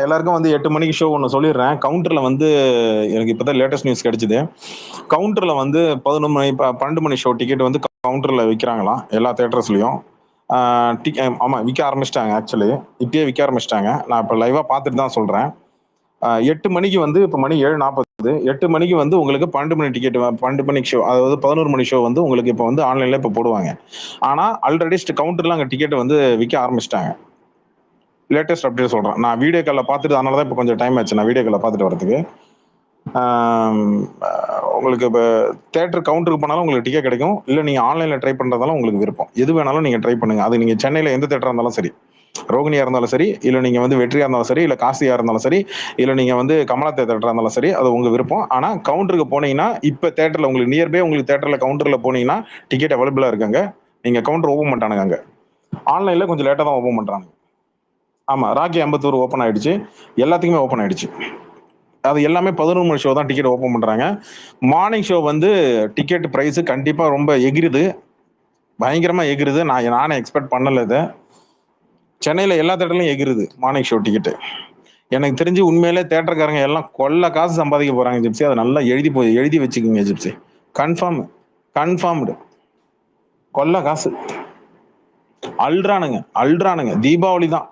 எல்லாருக்கும் வந்து 8 மணிக்கு ஷோ ஒன்று சொல்லிடுறேன். கவுண்டர்ல வந்து எனக்கு இப்பதான் லேட்டஸ்ட் நியூஸ் கிடைச்சது. கவுண்டர்ல வந்து 11 மணி 12 மணி ஷோ டிக்கெட் வந்து கவுண்டர்ல விற்கிறாங்களாம் எல்லா தியேட்டர்ஸ்லயும். ஆமா விற்க ஆரம்பிச்சிட்டாங்க. ஆக்சுவலி இப்பயே விற்க ஆரம்பிச்சிட்டாங்க. நான் இப்போ லைவா பார்த்துட்டு தான் சொல்றேன். 8 மணிக்கு வந்து இப்போ மணி 7:40. 8 மணிக்கு வந்து உங்களுக்கு 12 மணி டிக்கெட் 12 மணிக்கு ஷோ, அதாவது 11 மணி ஷோ வந்து உங்களுக்கு இப்போ வந்து ஆன்லைன்ல இப்போ போடுவாங்க. ஆனா ஆல்ரெடி கவுண்டர்ல அங்கே டிக்கெட் வந்து விற்க ஆரம்பிச்சிட்டாங்க. லேட்டஸ்ட் அப்டேட் சொல்றேன். நான் வீடியோ காலில் பார்த்துட்டு, அதனால தான் இப்போ கொஞ்சம் டைம் ஆச்சு நான் வீடியோ காலில் பார்த்துட்டு வரதுக்கு. உங்களுக்கு இப்போ தேட்டர் கவுண்டருக்கு போனாலும் உங்களுக்கு டிக்கெட் கிடைக்கும். இல்லை நீங்கள் ஆன்லைனில் ட்ரை பண்ணுறதாலும் உங்களுக்கு விருப்பம். எது வேணாலும் நீங்கள் ட்ரை பண்ணுங்க. அது நீங்கள் சென்னையில் எந்த தேட்டராக இருந்தாலும் சரி, ரோகிணியா இருந்தாலும் சரி, இல்லை நீங்கள் வந்து வெற்றியா இருந்தாலும் சரி, இல்லை காசியா இருந்தாலும் சரி, இல்லை நீங்கள் வந்து கமலா தேட்டரா இருந்தாலும் சரி, அது உங்க விருப்பம். ஆனால் கவுண்டருக்கு போனீங்கன்னா இப்போ தேட்டரில் உங்களுக்கு நியர்பை உங்களுக்கு தேட்டரில் கவுண்டரில் போனீங்கன்னா டிக்கெட் அவைலபிளாக இருக்காங்க. நீங்கள் கவுண்டர் ஓப்பன் பண்ணிட்டானுங்க. அங்கே ஆன்லைனில் கொஞ்சம் லேட்டாக தான் ஓப்பன் பண்ணுறாங்க. ஆமா, ராக்கி அம்பத்தூர் ஓப்பன் ஆயிடுச்சு. எல்லாத்துக்குமே ஓப்பன் ஆயிடுச்சு. அது எல்லாமே 11 மணி ஷோ தான் டிக்கெட் ஓப்பன் பண்றாங்க. மார்னிங் ஷோ வந்து டிக்கெட் பிரைஸ் கண்டிப்பா ரொம்ப எகிருது, பயங்கரமா எகிருது. நானே எக்ஸ்பெக்ட் பண்ணல இதை. சென்னையில எல்லா தேட்டர்லயும் எகிருது மார்னிங் ஷோ டிக்கெட். எனக்கு தெரிஞ்சு உண்மையிலே தேட்டருக்காரங்க எல்லாம் கொள்ள காசு சம்பாதிக்க போறாங்க ஜிப்சி. அதை நல்லா எழுதி வச்சுக்கோங்க ஜிப்சி. கன்ஃபார்ம்டு கொள்ள காசு அல்றானுங்க. தீபாவளி தான்.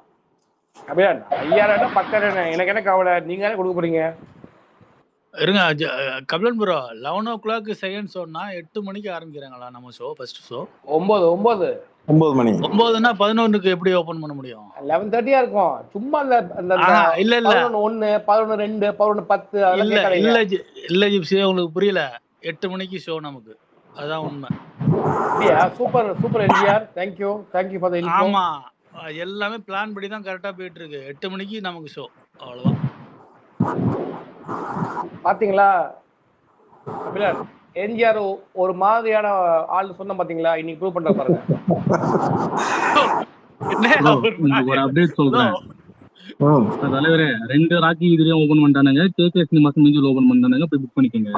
அப்படியா 5000 10,000 எனக்கு என்ன கவலை, நீங்க தானே கொடுக்க போறீங்க. இருங்க கபிலன் ப்ரோ, 11 o'clock செகண்ட் ஷோன்னா 8 மணிக்கு ஆரம்பிக்கிறாங்களா நம்ம ஷோ? ஃபர்ஸ்ட் ஷோ 9 மணி. 9ன்னா 11க்கு எப்படி ஓபன் பண்ண முடியும்? 11:30 இருக்கும். சும்மா இல்ல 11:1 11:2 11:10 அதெல்லாம் இல்ல ஜிப்சி, உங்களுக்கு புரியல. 8 மணிக்கு ஷோ நமக்கு, அதான் உண்மை. Super NGR, thank you for the info. ஆமா, எல்லாமே பிளான் படி தான் கரெக்டா போயிட்டு இருக்கு. 8 மணிக்கு நமக்கு ஷோ, அவ்வளவுதான். பாத்தீங்களா என்ஜிஆர் ஒரு மாதிரியான ஆள் சொன்ன பாத்தீங்களா, இன்னைக்கு ப்ரூவ் பண்ற பாருங்க. ஒரு அப்டேட் சொல்றேன் தலைவரே. 2 ராக்கி இதுலயும் ஓபன் பண்ணிட்டானுங்க. கேகே சினிமாஸ் மிஞ்சில் ஓபன் பண்ணிட்டானுங்க. போய் புக் பண்ணிக்கோங்க.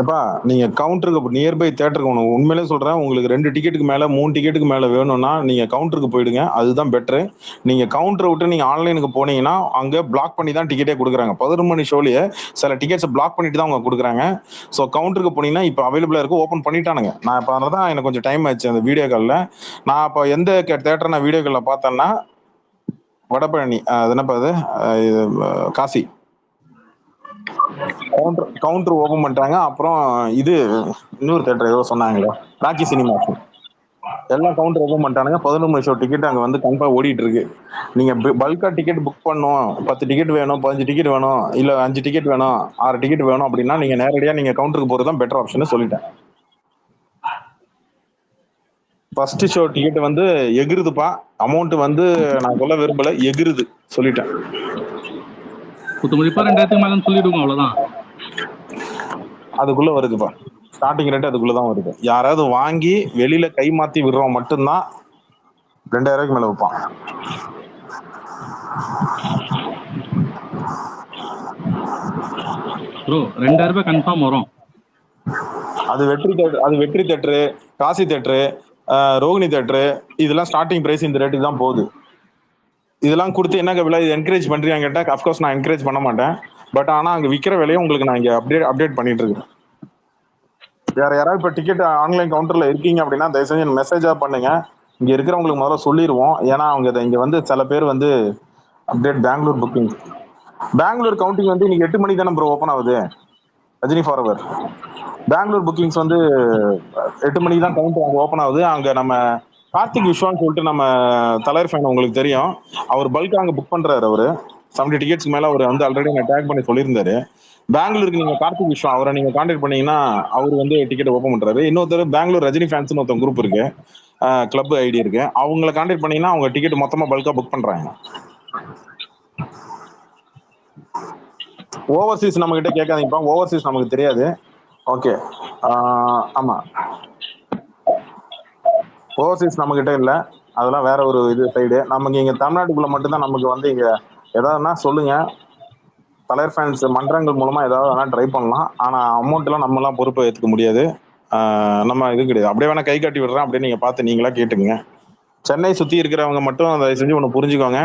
எப்பா நீங்க கவுண்டருக்கு நியர்பை தேட்டருக்கு உண்மையிலே சொல்றேன், உங்களுக்கு 2 டிக்கெட்டுக்கு மேல 3 டிக்கெட்டுக்கு மேல வேணும்னா நீங்க கவுண்டருக்கு போயிடுங்க. அதுதான் பெட்டர். நீங்க கவுண்டரை விட்டு நீங்க ஆன்லைனுக்கு போனீங்கன்னா அங்க பிளாக் பண்ணி தான் டிக்கெட்டே கொடுக்குறாங்க. 11 மணி ஷோலயே சில டிக்கெட்ஸ் பிளாக் பண்ணிட்டு தான் அவங்க கொடுக்குறாங்க. ஸோ கவுண்டருக்கு போனீங்கன்னா இப்போ அவைலபிளா இருக்கு, ஓப்பன் பண்ணிட்டானுங்க. நான் இப்போ அதனால தான் எனக்கு கொஞ்சம் டைம் ஆச்சு அந்த வீடியோ காலில். நான் இப்போ எந்த தேட்டரை நான் வீடியோ காலில் பார்த்தேன்னா வடபழனி, அது என்னப்பா அது காசி கவுண்டர் ஓபன் பண்ணிட்டாங்க. அப்புறம் இது இன்னொரு தேட்டர் ஏதோ சொன்னாங்களே, ராக்கி சினிமாஸ், எல்லாம் கவுண்டர் ஓபன் பண்ணிட்டானுங்க. 11 மணி ஷோ டிக்கெட் அங்கே வந்து கன்ஃபார்ம் ஓடிட்டு இருக்கு. நீங்க பல்கா டிக்கெட் புக் பண்ணணும், 10 டிக்கெட் வேணும், 15 டிக்கெட் வேணும், இல்ல 5 டிக்கெட் வேணும், 6 டிக்கெட் வேணும் அப்படின்னா நீங்க நேரடியா நீங்க கவுண்டருக்கு போறது தான் பெட்டர் ஆப்ஷன் சொல்லிட்டேன். ஃபர்ஸ்ட் ஷோ டிக்கெட் வந்து எகிருதுப்பா. அமௌண்ட் வந்து நான் சொல்ல விரும்பல, எகிருது சொல்லிட்டேன். குத்துமதிப்பா 2000 மேலன்னு சொல்லிடுவோம், அவ்வளவுதான். அதுக்குள்ள வருதுப்பா, ஸ்டார்டிங் ரேட் அதுக்குள்ளதான் வருது. யாராவது வாங்கி வெளியில கை மாத்தி விடுறோம் மட்டும்தான் 2000 மேல வைப்பான். ப்ரோ 2000 கன்ஃபார்ம் வரும். அது Vetri theatre, Kasi theatre, Rohini theatre, இதெல்லாம் ஸ்டார்டிங் பிரைஸ் இந்த ரேட்டுக்கு தான் போகுது. இதெல்லாம் கொடுத்து என்ன விலை என்கரேஜ் பண்றீங்க கேட்டா, அஃப்கோர்ஸ் நான் என்கரேஜ் பண்ண மாட்டேன். பட் ஆனா அங்க விற்கிற விலையை உங்களுக்கு நான் இங்க அப்டேட் பண்ணிட்டு இருக்கேன். வேற யாராவது இப்போ டிக்கெட் ஆன்லைன் கவுண்டர்ல இருக்கீங்க அப்படின்னா தயவு செஞ்சு மெசேஜா பண்ணுங்க. இங்க இருக்கிறவங்களுக்கு முதல்ல சொல்லிடுவோம். ஏன்னா அவங்க இங்க வந்து சில பேர் வந்து அப்டேட் பெங்களூர் கவுண்டிங் வந்து இன்னைக்கு 8 மணிக்கு தானே ப்ரோ ஓப்பன் ஆகுது. ரஜினி ஃபார்வர் பெங்களூர் புக்கிங்ஸ் வந்து 8 மணிக்கு தான் கவுண்ட் அங்கே ஓப்பன் ஆகுது. அங்கே நம்ம கார்த்திக் விஸ்வான்னு சொல்லிட்டு நம்ம தலைவர் ஃபேன் உங்களுக்கு தெரியும், அவர் பல்கா அங்கே புக் பண்றாரு. அவரு 70 டிக்கெட்ஸ்க்கு மேல அவர் வந்து ஆல்ரெடி நான் டேக் பண்ணி சொல்லியிருந்தாரு. பெங்களூருக்கு நீங்க கார்த்திக் விஸ்வா அவரை நீங்க கான்டாக்ட் பண்ணீங்கன்னா அவர் வந்து டிக்கெட் ஓப்பன் பண்றாரு. இன்னொருத்தர் பெங்களூர் ரஜினி ஃபேன்ஸ்னு ஒருத்தன் குரூப் இருக்கு, கிளப் ஐடி இருக்கு, அவங்களை கான்டாக்ட் பண்ணீங்கன்னா அவங்க டிக்கெட் மொத்தமா பல்கா புக் பண்றாங்க. ஓவர்சீஸ் நம்ம கிட்ட கேட்காதீங்கப்பா, ஓவர்சீஸ் நமக்கு தெரியாது. ஓகே, ஆமா ஓவர்சீஸ் நம்ம கிட்ட இல்லை, அதெல்லாம் வேற ஒரு இது சைடு. நமக்கு இங்க தமிழ்நாட்டுக்குள்ள மட்டும்தான் நமக்கு வந்து இங்க ஏதாவதுன்னா சொல்லுங்க. தலைவர் ஃபேன்ஸ் மன்றங்கள் மூலமா ஏதாவது வேணா ட்ரை பண்ணலாம். ஆனா அமௌண்ட் எல்லாம் நம்ம எல்லாம் பொறுப்பை ஏற்றுக்க முடியாது. நம்ம இது கிடையாது. அப்படியே வேணா கை காட்டி விடுறேன், அப்படியே நீங்க பார்த்து நீங்களா கேட்டுக்குங்க. சென்னை சுத்தி இருக்கிறவங்க மட்டும் அதை செஞ்சு ஒன்று புரிஞ்சுக்கோங்க.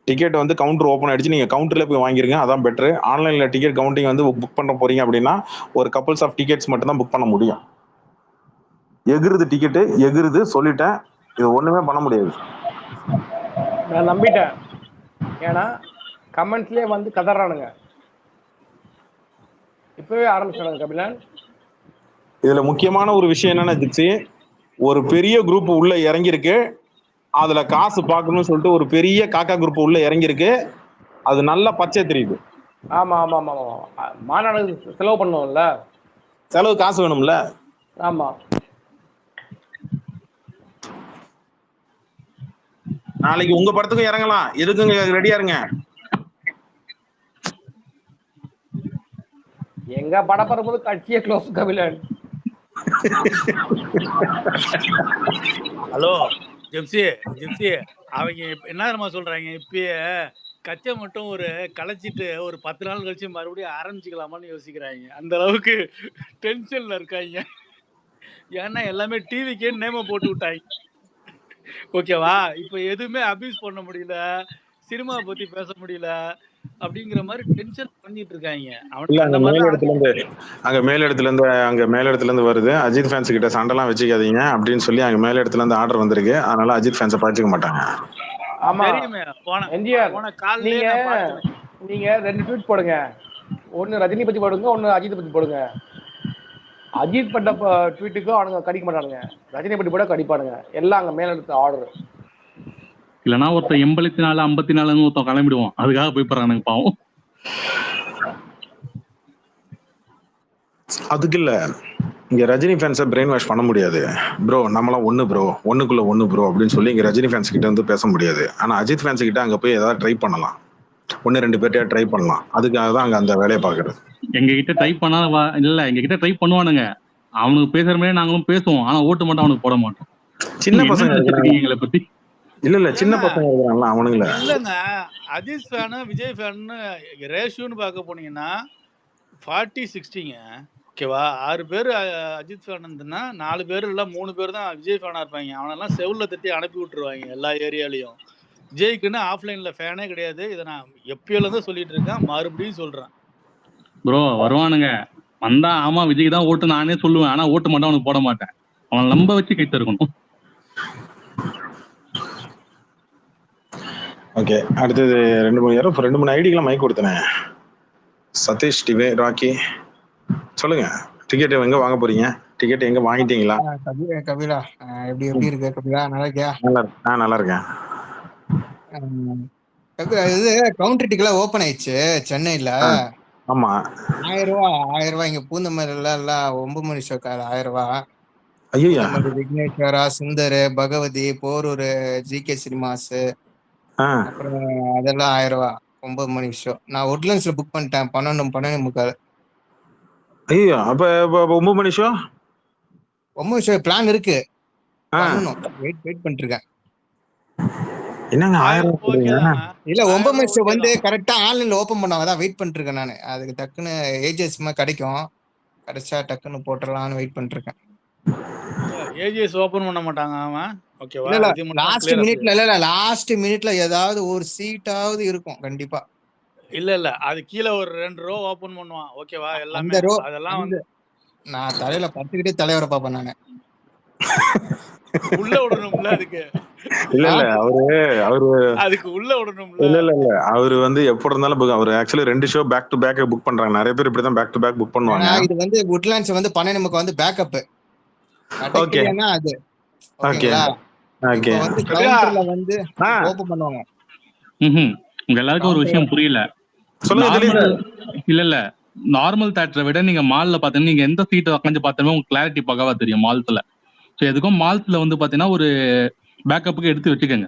டிக்கெட் வந்து கவுண்டர் ஓப்பன் ஆயிடுச்சு, நீங்க கவுண்டர்ல போய் வாங்கிருங்க, அதான் பெட்டர். ஆன்லைன்ல டிக்கெட் கவுண்டிங் வந்து புக் பண்ண போறீங்க அப்படின்னா ஒரு கப்புள்ஸ் ஆஃப் டிக்கெட்ஸ் மட்டும் தான் புக் பண்ண முடியும். எகிருது டிக்கெட்டு, எகிருது, சொல்லிட்டேன். இது ஒண்ணுமே பண்ண முடியாது. நான் நம்பிட்டேன். ஏன்னா கமெண்ட்ஸ்லயே வந்து கதறானுங்க. இப்பவே ஆரம்பிச்சானுங்க கபிலன். இதுல முக்கியமான ஒரு விஷயம் என்னன்னா ஜிப்சி, ஒரு பெரிய குரூப் உள்ள இறங்கியிருக்கு, அதுல காசு பார்க்கணும்னு சொல்லிட்டு ஒரு பெரிய காக்கா குரூப் உள்ள இறங்கியிருக்கு, அது நல்லா பச்சை தெரியுது. ஆமா ஆமா ஆமா ஆமா. மாநாடு செலவு பண்ணுவோம்ல, செலவு காசு வேணும்ல. ஆமா. நாளைக்கு உங்க படத்துக்கும் இறங்கலாம், எதுக்குங்க ரெடியா இருங்க. எங்க படம் வரும்போது கட்சியை க்ளோஸ் கபிலன். ஹலோ ஜெப்சி, ஜெப்சி அவங்க என்ன தெரியுமா சொல்றாங்க, இப்பயே கச்சை மட்டும் ஒரு கலைச்சிட்டு ஒரு 10 நாள் கழிச்சு மறுபடியும் ஆரம்பிச்சுக்கலாமான்னு யோசிக்கிறாங்க. அந்த அளவுக்கு டென்ஷன்ல இருக்காங்க. ஏன்னா எல்லாமே டிவிக்கே நேம போட்டு விட்டாங்க. ஓகேவா? இப்ப எதுவுமே அபியூஸ் பண்ண முடியல, சினிமா பத்தி பேச முடியல அப்படிங்கிற மாதிரி டென்ஷன் பண்ணிட்டு இருக்காங்க. இல்ல, அந்த அங்க மாதிரி மேல் இடத்துல இருந்து வருது, அஜித் ஃபேன்ஸ் கிட்ட சண்டைலாம் வச்சுக்காதீங்க அப்படின்னு சொல்லி அங்க மேல் இடத்துல இருந்து ஆர்டர் வந்திருக்கு. அதனால அஜித் ஃபேன்ஸை பாய்ச்சிக்க மாட்டாங்க. ஆமா தெரியுமே. என்ஜிஆர், போன காலையிலே நீங்க நான் பார்த்தேன். நீங்க 2 ட்வீட் போடுங்க. ஒன்னு ரஜினி பத்தி போடுங்க, ஒன்னு அஜித் பத்தி போடுங்க. அஜித் பண்ண ட்வீட்டுக்கும் அவனுங்க கடிக்க மாட்டானுங்க, ரஜினி பத்தி கூட கடிப்பானுங்க. எல்லாம் அங்க மேல எடுத்த ஆர்டர். இல்லைன்னா ஒருத்தன் 84 54 ஒருத்தன் கிளம்பிடுவான், அதுக்காக போய் போறானுங்க பாவம். அதுக்கு இல்ல, இங்க ரஜினி ஃபேன்ஸை பிரெயின் வாஷ் பண்ண முடியாது ப்ரோ. நம்மளாம் ஒண்ணு ப்ரோ, ஒண்ணுக்குள்ள ஒண்ணு ப்ரோ அப்படின்னு சொல்லி இங்க ரஜினி ஃபேன்ஸ் கிட்ட வந்து பேச முடியாது. ஆனா அஜித் ஃபேன்ஸ் கிட்ட அங்க போய் ஏதாவது ட்ரை பண்ணலாம், 1-2 பேர்ட்டா ட்ரை பண்ணலாம். அதுக்காக தான் அங்க அந்த வேலையை பாக்குறது. எங்க கிட்ட ட்ரை பண்ணா இல்ல, எங்க கிட்ட ட்ரை பண்ணுவானுங்க, அவனுக்கு பேசுற மாதிரி நாங்களும் பேசுவோம், ஆனா ஓட்டு மட்டும் அவனுக்கு போட மாட்டோம். சின்ன பசங்க இருக்கிறாங்க எங்களை பத்தி. இல்ல சின்ன பசங்க இருக்கிறாங்களா அவனுங்கள இல்லங்க. அஜித் ஃபேனு விஜய் ஃபேனு ரேஷியோன்னு பார்க்க போனீங்கன்னா 40-60ங்க. ஓகேவா? 6 பேர் அஜித் ஃபேன் இருந்துன்னா 4 பேர் இல்ல 3 பேர் தான் விஜய் ஃபேனா இருப்பாங்க. அவனெல்லாம் செவுல்ல தட்டி அனுப்பி விட்டுருவாங்க எல்லா ஏரியாலையும். விஜய்க்குன்னு ஆஃப்லைன்ல ஃபேனே கிடையாது. இதை நான் எப்பயிலேருந்து சொல்லிட்டு இருக்கேன், மறுபடியும் சொல்றேன். ப்ரோ வருவானுங்க, வந்தா ஆமா விஜய்க்கு தான் ஓட்டு நானே சொல்லுவேன், ஆனா ஓட்டு மட்டும் அவனுக்கு போட மாட்டேன். அவன் நம்ப வச்சு கிட்ட இருக்கணும். ஓகே, அடுத்தது 2-3 ஐடிக்கெல்லாம் மைக் கொடுத்தனேன். சதீஷ், டிவே, ராக்கி, சொல்லுங்க. டிக்கெட் எங்க வாங்க போறீங்க? டிக்கெட் எங்க வாங்கிட்டீங்களா? கபிலா எப்படி இருக்கு கபிலா? நல்லா இருக்கியா? நல்லா இருக்கேன். கபிலா, இது கவுண்டர் டிக்கெட் ஓபன் ஆயிடுச்சு சென்னையில. ஆமா, 1000 ரூபாய். இங்க பூந்தமல்லில 9 மணி ஷோக்கார 1000 ரூபாய். ஐயா, பூந்தமல்லி விக்னேஸ்வரா, சுந்தர், பகவதி, போரூர், ஜிகே சினிமாஸ், அப்புறம் அதெல்லாம் 1000 ரூபாய் 9 மணி ஷோ. நான் உட்லண்ட்ஸ்ல புக் பண்ணிட்டேன் 12:45. ஐயோ, அப்ப 9 மணி ஷோ 9 ஷோ பிளான் இருக்கு, பண்ணணும். வெயிட் பண்ணிட்டு இருக்கேன். என்னங்க 1000 இல்ல 9 மணி ஷோ வந்து கரெக்டா ஆன்லைன்ல ஓபன் பண்ணுவாங்க, தான் வெயிட் பண்ணிட்டு இருக்கேன் நானு. அதுக்கு டக்குன்னு ஏஜஸ் கிடைக்கும், கிடைச்சா டக்குன்னு போட்டுடலாம்னு வெயிட் பண்ணிட்டு இருக்கேன். ஏஜிஎஸ் ஓபன் பண்ண மாட்டாங்க அவன். ஓகேவா? லாஸ்ட் மினிட்ல ஏதாவது ஒரு சீட்டாவது இருக்கும் கண்டிப்பா. இல்ல அது கீழே ஒரு 2 ரோ ஓபன் பண்ணுவான். ஓகேவா? எல்லாமே அதெல்லாம் வந்து நான் தலையில பத்துக்கிட்டே தலைவரை பாப்பேன் நானு. உள்ள விடணும்ல அதுக்கு. இல்ல அவரு அதுக்கு உள்ள விடணும்ல. இல்ல அவரு வந்து எப்ப இருந்தாலும் அவர் actually 2 show back to back book பண்றாங்க. நிறைய பேர் இப்படிதான் பேக் டு பேக் புக் பண்ணுவாங்க. இது வந்து உட்லாண்ட்ஸ் வந்து 12 வந்து பேக்கப். ஓகே அது ஓகேங்களா? ஓகே வந்து கவுண்டர்ல வந்து ஓபன் பண்ணுவாங்க. உங்க எல்லாருக்கும் ஒரு விஷயம் புரியல. இல்ல நார்மல் தியேட்டரை விட நீங்க மால்ல பாத்தீங்கன்னா நீங்க எந்த சீட்டை உட்காந்து பார்த்தாலுமே உங்களுக்கு கிளாரிட்டி பக்காவா தெரியும் மால்ஸ்ல. சோ எதுக்கும் மால்ஸ்ல வந்து பாத்தீங்கன்னா ஒரு பேக்கப்புக்கு எடுத்து வச்சுக்கோங்க.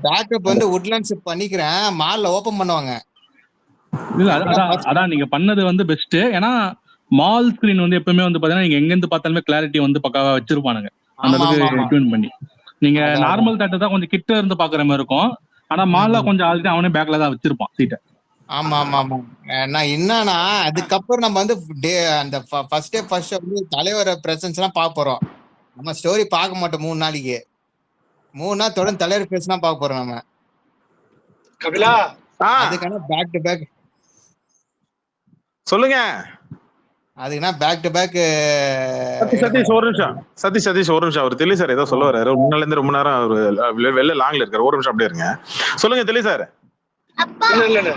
பேக்கப் வந்து உட்லாண்ட்ஸ் பண்ணிக்கிறேன், மால்ல ஓபன் பண்ணுவாங்க. இல்ல அதான் நீங்க பண்ணது வந்து பெஸ்ட். ஏன்னா மால் ஸ்கிரீன் வந்து எப்பவுமே வந்து பாத்தீங்கன்னா நீங்க எங்க இருந்து பார்த்தாலுமே கிளாரிட்டி வந்து பக்காவா வச்சிருப்பானுங்க. அந்த அளவுக்கு டியூன் பண்ணி நீங்க நார்மல் தியேட்டர் தான் கொஞ்சம் கிட்ட இருந்து பாக்குற மாதிரி இருக்கும். ஆனா மால்ல கொஞ்சம் ஆல்ரெடி அவனே பேக்ல தான் வச்சிருப்பான் சீட்டை. ஆமா. நான் என்னன்னா அதுக்கப்புறம் நம்ம வந்து அந்த ஃபர்ஸ்ட் வந்து தலைவர பிரசன்ஸ் எல்லாம் பார்க்க போறோம். நம்ம ஸ்டோரி பார்க்க மாட்டோம் 3 நாளைக்கு. 3 நாள் தொடர்ந்து தலைவர் பேசினா பார்க்க போறோம் நம்ம. கபிலா அதுக்கான பேக் டு பேக் சொல்லுங்க அதுக்குன்னா பேக் டு பேக் சதீஷ் ஒரு நிமிஷம். சதீஷ் ஒரு நிமிஷம். அவர் தெளி சார் ஏதோ சொல்ல வர்றாரு. முன்னால இருந்து ரொம்ப நேரம் அவர் வெளில லாங்ல இருக்காரு. ஒரு நிமிஷம் அப்படியே இருங்க. சொல்லுங்க தெளி சார். இல்ல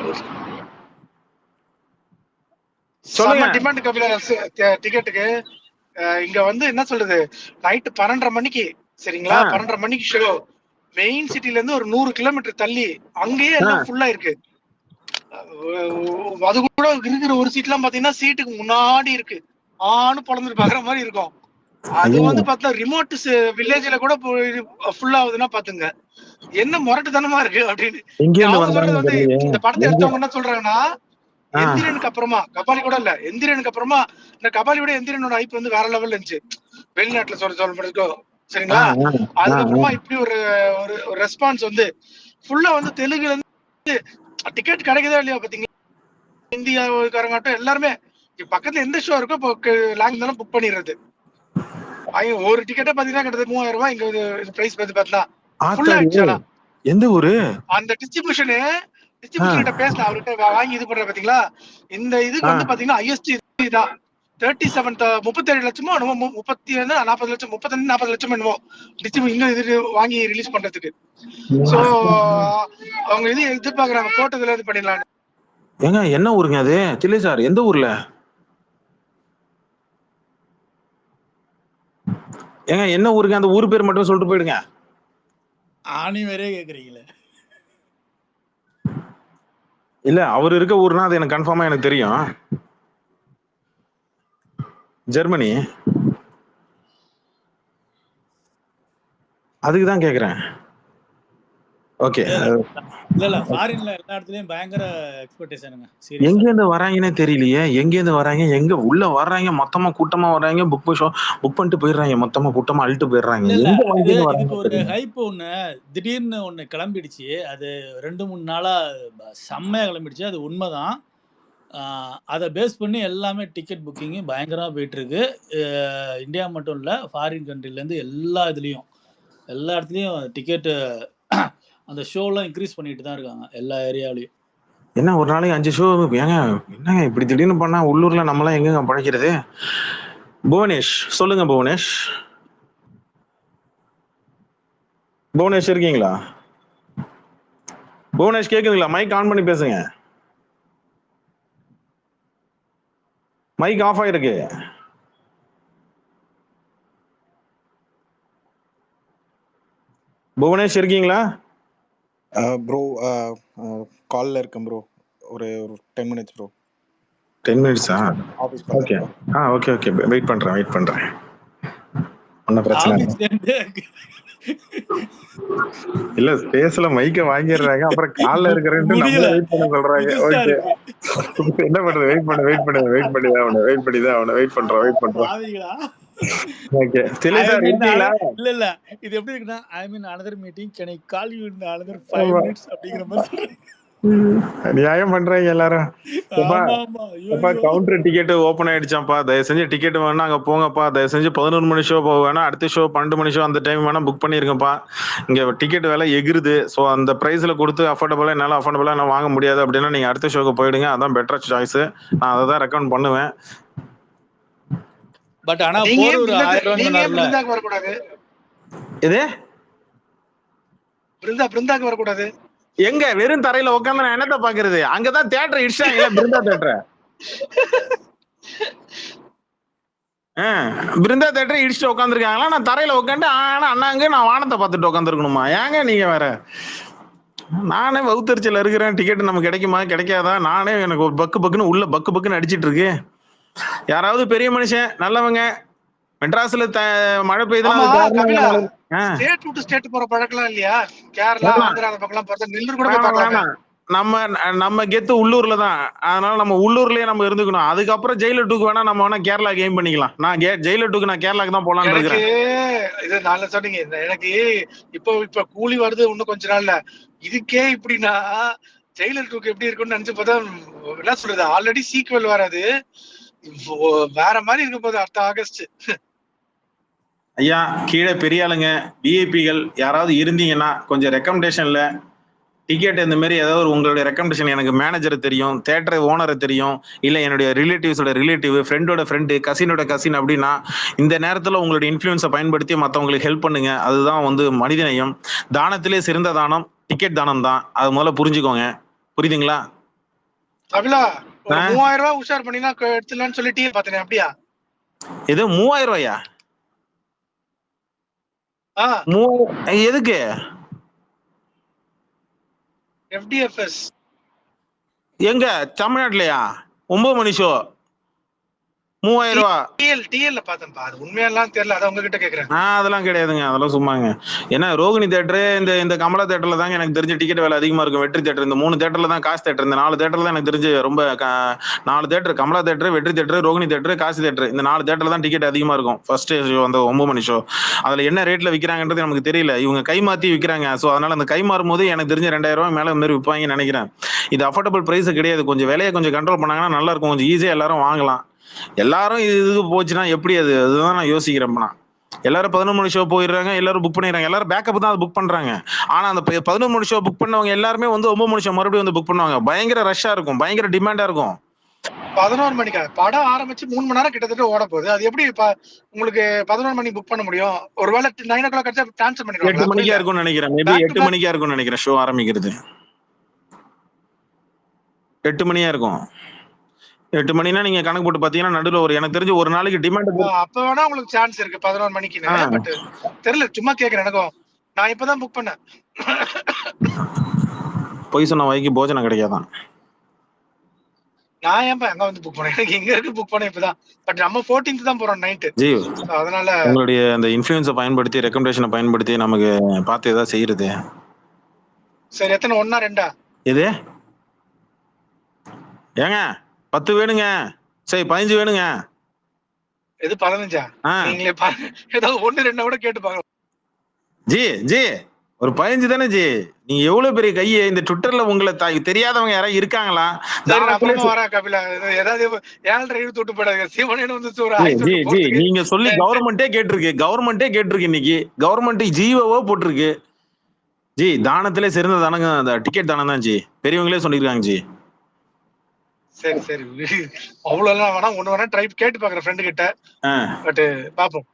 சொல்லுங்க. டிமாண்ட் கபிலா டிக்கெட்டுக்கு இங்க வந்து என்ன சொல்றது, நைட்டு 12:30 மணிக்கு சரிங்களா, 12:30 மணிக்கு ஷோ. மெயின் சிட்டில இருந்து ஒரு 100 கிலோமீட்டர் தள்ளி அங்கேயே எல்லாம் ஃபுல்லா இருக்கு. அது கூட இருக்கிற ஒரு சீட்லாம் பாத்தீங்கன்னா சீட்டுக்கு முன்னாடி இருக்கு, பொழந்துட்டு பாக்குற மாதிரி இருக்கும். அது வந்து பார்த்தா ரிமோட் வில்லேஜ்ல கூட ஃபுல் ஆகுதுன்னா பாத்துங்க என்ன முரட்டுத்தனமா இருக்கு அப்படின்னு. அவங்க சொல்றது வந்து இந்த படத்தை எடுத்தவங்க என்ன சொல்றாங்கன்னா, எந்திரனுக்கு அப்புறமா கபாலி கூட இல்ல, எந்திரனுக்கு அப்புறமா இந்த கபாலியோட எந்திரனோட ஹைப் வந்து வேற லெவல்ல இருந்துச்சு வெளிநாட்டுல சொல்லப்படுறதுக்கும் சரிங்களா. அதுக்கப்புறமா இப்படி ஒரு ரெஸ்பான்ஸ் வந்து ஃபுல்லா வந்து தெலுங்குல இருந்து டிக்கெட் கிடைக்குதா இல்லையா பாத்தீங்களா, இந்தியாவுக்காரங்காட்டும் எல்லாருமே பக்கத்துல எந்த ஷோ இருக்கோ இப்போ லாங் புக் பண்ணிடுறது. ஒரு டிக்கெட்டே பாத்தீங்கன்னா கிட்டத்தட்ட 3000 ரூபாய். இங்க பிரைஸ் பார்த்து பார்த்தா ஃபுல்லா ஆயிடுச்சு. எந்த ஊரு அந்த டிஸ்ட்ரிபியூஷன் கிட்ட பேசலாம், அவர்கிட்ட வாங்கி இது பண்ற பாத்தீங்களா. இந்த இதுக்கு வந்து பாத்தீங்கன்னா ஐஎஸ்டி தான் 37 லட்சமோ என்னமோ 40 லட்சம் 35-40 லட்சம் என்னமோ டிஸ்ட்ரிபியூஷன் இது வாங்கி ரிலீஸ் பண்றதுக்கு. சோ அவங்க இது எதிர்பார்க்கறாங்க போட்டதுல இது பண்ணிடலாம். ஏங்க என்ன ஊருங்க அது தில்லை சார்? எந்த ஊர்ல ஏங்க என்ன ஊருங்க? அந்த ஊர் பேர் மட்டும் சொல்லிட்டு போயிடுங்க. ஆணி வேறே கேக்குறீங்களே. இல்ல அவர் இருக்க ஊர்னா அது எனக்கு கன்ஃபார்மா எனக்கு தெரியும். ஜெர்மனி. அதுக்கு தான் கேக்குறேன். ஓகே. இல்ல ஃபாரின்ல எல்லா இடத்துலயும் பயங்கர எக்ஸ்பெக்டேஷனுங்க. எங்க இருந்து வராங்கன்னே தெரியலையே. எங்க இருந்து வராங்க, எங்க உள்ள வர்றாங்க, மொத்தமா கூட்டமா வர்றாங்க, புக் பண்ணிட்டு போயிடுறாங்க, மொத்தமா கூட்டமா அள்ளிட்டு போயிடுறாங்க. இதுக்கு ஒரு ஹைப் ஒண்ணு திடீர்னு ஒண்ணு கிளம்பிடுச்சு. அது 2-3 நாளா செம்மையா கிளம்பிடுச்சு. அது உண்மைதான். அதை பேஸ் பண்ணி எல்லாமே டிக்கெட் புக்கிங் பயங்கரமா போயிட்டு இருக்கு. இந்தியா மட்டும் இல்ல, ஃபாரின் கண்ட்ரில இருந்து எல்லா இடத்துலயும் டிக்கெட் அந்த ஷோலாம் இன்க்ரீஸ் பண்ணிட்டு தான் இருக்காங்க எல்லா ஏரியாவிலையும். என்ன ஒரு நாளைக்கு 5 ஷோ? ஏங்க என்னங்க இப்படி திடீர்னு பண்ணா உள்ளூர்ல நம்மளாம் எங்கங்க பழைக்கிறது? புவனேஷ் சொல்லுங்க. புவனேஷ் இருக்கீங்களா? புவனேஷ் கேக்குதுங்களா? மைக் ஆன் பண்ணி பேசுங்க. மைக் ஆஃப் ஆயிருக்கு. புவனேஷ் இருக்கீங்களா? ப்ரோ கால்ல இருக்கேன் ப்ரோ. ஒரு 10 மினிட்ஸ் ப்ரோ. 10 மினிட்ஸா? Office okay. ஓகே வெயிட் பண்றேன். ஒன்னும் பிரச்சனை இல்ல. ஸ்பேஸ்ல மைக்க வாங்கிடுறாங்க, அப்புறம் கால்ல இருக்கிறேன்னு நம்ம வெயிட் பண்ண சொல்றாங்க. ஓகே என்ன பண்றது? வெயிட் பண்றோம். ஓகே திலை சார் இருக்கீங்களா? இல்ல இது எப்படி இருக்குன்னா, ஐ மீன் another meeting, can I call you in another 5 minutes அப்படிங்கிற மாதிரி நியாயம் பண்றாங்க எல்லாரும். கவுண்டர் டிக்கெட் ஓபன் ஆயிடுச்சாப்பா, தயவு செஞ்சு டிக்கெட் வேணா அங்க போங்கப்பா, தயவு செஞ்சு 11 மணி ஷோ போக வேணா, அடுத்த ஷோ 12 மணி ஷோ அந்த டைம் வேணா புக் பண்ணிருங்கப்பா. இங்க டிக்கெட் விலை எகிருது. ஸோ அந்த பிரைஸ்ல கொடுத்து அஃபோர்டபுளா நான் வாங்க முடியாது அப்படின்னா நீங்க அடுத்த ஷோக்கு போயிடுங்க. அதான் பெட்டர் சாய்ஸ். நான் அதை தான் ரெக்கமெண்ட் பண்ணுவேன். பட் ஆனா போற ஒரு 1000 பிருந்தாக்கு வரக்கூடாது. எது பிருந்தாக்கு வரக்கூடாது? எங்க வெறும் தரையில உட்காந்து நான் என்னத்த பாக்குறது? அங்கதான் தியேட்டர் இடிச்சாங்களே, பிருந்தா தியேட்டர். பிருந்தா தியேட்டர் இடிச்சுட்டு உட்காந்துருக்காங்களா? நான் தரையில உட்காந்து அண்ணாங்க நான் வானத்தை பார்த்துட்டு உட்காந்துருக்கணுமா? ஏங்க நீங்க வேற. நானே வகுத்தறிச்சல இருக்கிறேன். டிக்கெட் நமக்கு கிடைக்குமா கிடைக்காதா? நானே எனக்கு ஒரு பக்குன்னு உள்ள பக்குன்னு அடிச்சிட்டு இருக்கு. யாராவது பெரிய மனுஷன் நல்லவங்க மெட்ராஸ்ல மழை பெய்யுதுன்னா ஸ்டேட் டு ஸ்டேட் போற பழக்கலாம் இல்லையா? கேரளா ஆந்திரா அந்த பக்கம்லாம் பார்த்தா நெல்லூர் கூட பார்க்கலாம். நம்ம கெத்து உள்ளூர்ல தான். அதனால நம்ம உள்ளூர்லயே நம்ம இருந்துக்கணும். அதுக்கப்புறம் ஜெயிலர் 2க்கு வேணா நம்ம வேணா கேரளா கேம் பண்ணிக்கலாம். நான் ஜெயிலர் 2க்கு நான் கேரளாக்கு தான் போலான்னு இருக்கேன். இது நல்லா சொன்னீங்க. எனக்கு இப்ப கூலி வருது இன்னும் கொஞ்ச நாள்ல. இதுக்கே இப்படின்னா ஜெயிலர் 2க்கு எப்படி இருக்கும்னு நினைச்சு பார்த்தா என்ன சொல்றது, ஆல்ரெடி சீக்வல் வராது, வேற மாதிரி இருக்க போது அடுத்த ஆகஸ்ட். ஐயா கீழே பெரிய ஆளுங்க விஐபிகள் யாராவது இருந்தீங்கன்னா கொஞ்சம் ரெக்கமெண்டேஷன்ல டிக்கெட் இந்த மாதிரி ஏதாவது உங்களுடைய ரெக்கமெண்டேஷன், எனக்கு மேனேஜரை தெரியும், தேட்டர் ஓனரை தெரியும், இல்லை என்னுடைய ரிலேட்டிவ்ஸோட ரிலேட்டிவ், ஃப்ரெண்டோட ஃப்ரெண்டு, கசினோட கசின் அப்படின்னா இந்த நேரத்தில் உங்களுடைய இன்ஃப்ளூயன்ஸை பயன்படுத்தி மற்றவங்களுக்கு ஹெல்ப் பண்ணுங்க. அதுதான் வந்து மனிதநேயம். தானத்திலே சிறந்த தானம் டிக்கெட் தானம் தான். அது முதல்ல புரிஞ்சுக்கோங்க. புரியுதுங்களா? அபிலா ஒரு 3000 ரூபாய் உஷார் பண்ணினா எடுத்துலான்னு சொல்லி டிவி பார்த்தேன். அப்படியா? எது 3000 ரூபாயா? 3000 எதுக்கு? FDFS எங்க தமிழ்நாட்டுலயா? 9 மணி ஷோ 3000 ரூபா. டிஎல்ல பார்த்தேன்ப்பா. அது உண்மையெல்லாம் தெரியல, அத உங்ககிட்ட கேக்குறேன். அதெல்லாம் கிடையாதுங்க, அதெல்லாம் சும்மாங்க. ஏன்னா ரோகிணி தேட்டரு இந்த கமலா தேட்டர்ல தாங்க எனக்கு தெரிஞ்ச டிக்கெட் விலை அதிகமா இருக்கும். வெற்றி தேட்டர் இந்த 3 தேட்டர்ல தான் காசு தேட்டர். இந்த 4 தேட்டர்ல தான் எனக்கு தெரிஞ்சு ரொம்ப 4 theatre, Kamala theatre, Vetri theatre, Rohini theatre, Kasi theatre, இந்த 4 தேட்டர்ல தான் டிக்கெட் அதிகமா இருக்கும். ஃபர்ஸ்ட் ஷோ அந்த 9 மணி ஷோ அதுல என்ன ரேட்ல விற்கிறாங்கன்றது நமக்கு தெரியல. இவங்க கை மாத்தி விற்கிறாங்க. ஸோ அதனால அந்த கை மாறும் போது எனக்கு தெரிஞ்ச 2000 ரூபாய் மேல மாதிரி விற்பாங்கன்னு நினைக்கிறேன். இது அஃபோர்டபுள் பிரைஸ் கிடையாது. கொஞ்சம் விலையை கொஞ்சம் கண்ட்ரோல் பண்ணாங்கன்னா நல்லா இருக்கும். கொஞ்சம் ஈஸியா எல்லாரும் வாங்கலாம். எல்லாரும் இது போச்சுன்னா எப்படி? அதுதான் நான் யோசிக்கிறேன். எல்லாரும் 11 மணி ஷோ போயிடுறாங்க, எல்லாரும் புக் பண்ணிடுறாங்க. எல்லாரும் பேக்கப் தான் புக் பண்றாங்க. ஆனா அந்த 11 மணி ஷோ புக் பண்ணவங்க எல்லாருமே வந்து 9 மணி ஷோ மறுபடியும் வந்து புக் பண்ணுவாங்க. பயங்கர ரஷ்ஷா இருக்கும், பயங்கர டிமாண்டா இருக்கும். 11 மணிக்கா படம் ஆரம்பிச்சு 3 மணி நேரம் கிட்டத்தட்ட ஓட போகுது. அது எப்படி உங்களுக்கு 11 மணிக்கு புக் பண்ண முடியும்? ஒருவேளை 9 o'clock கிடைச்சா ட்ரான்ஸ்ஃபர் பண்ணிடுவாங்க. 8 மணிக்கா இருக்கும்னு நினைக்கிறேன். மேபி 8 மணிக்கா இருக்கும்னு நினைக்கிறேன் ஷோ ஆரம்பிக்கிறது. 8 மணியா இருக்கும். 8 மணினா நீங்க கணக்கு போட்டு பாத்தீங்கன்னா நடுவில் எனக்கு தெரிஞ்சு ஒரு நாளைக்கு டிமாண்ட் அப்ப வேணா உங்களுக்கு சான்ஸ் இருக்கு 11 மணிக்கு. பட் தெரியல, சும்மா கேக்குறேன். எனக்கும் நான் இப்பதான் புக் பண்ணேன். பொய் சொன்ன வாய்க்கு போஜனம் கிடைக்காதான். நான் ஏன்பா அங்க வந்து புக் பண்ணேன்? எனக்கு இங்க இருக்கு புக் பண்ணேன் இப்பதான். பட் நம்ம 14th தான் போறோம் நைட். ஜி அதனால உங்களுடைய அந்த இன்ஃப்ளூயன்ஸை பயன்படுத்தி ரெக்கமெண்டேஷனை பயன்படுத்தி நமக்கு பார்த்து ஏதாவது செய்யறது. சரி, எத்தனை? 1 2? எது ஏங்க 10 வேணுங்க. சரி 15 வேணுங்க. எது 15? நீங்களே ஏதாவது 1 2 கூட கேட்டு பாக்கலாம். ஜி ஒரு 15 தானே ஜி? நீங்க எவ்வளவு பெரிய கையை இந்த ட்விட்டர்ல உங்களை தெரியாதவங்க யாராவது இருக்காங்களா? ஏதாவது 7.5 விட்டு போயிடாங்க. சீவனேன்னு வந்து ஜி நீங்க சொல்லி கவர்மெண்டே கேட்டிருக்கு. இன்னைக்கு கவர்மெண்ட் ஜீவோ போட்டிருக்கு. ஜி தானத்திலே சிறந்த தானங்க அந்த டிக்கெட் தானம் தான் ஜி. பெரியவங்களே சொல்லிருக்காங்க ஜி. சரி அவ்வளவு எல்லாம் வேணா, ஒண்ணு வேணா ட்ரை கேட்டு பாக்குறேன் ஃப்ரெண்டு கிட்ட. பட் பாப்போம்.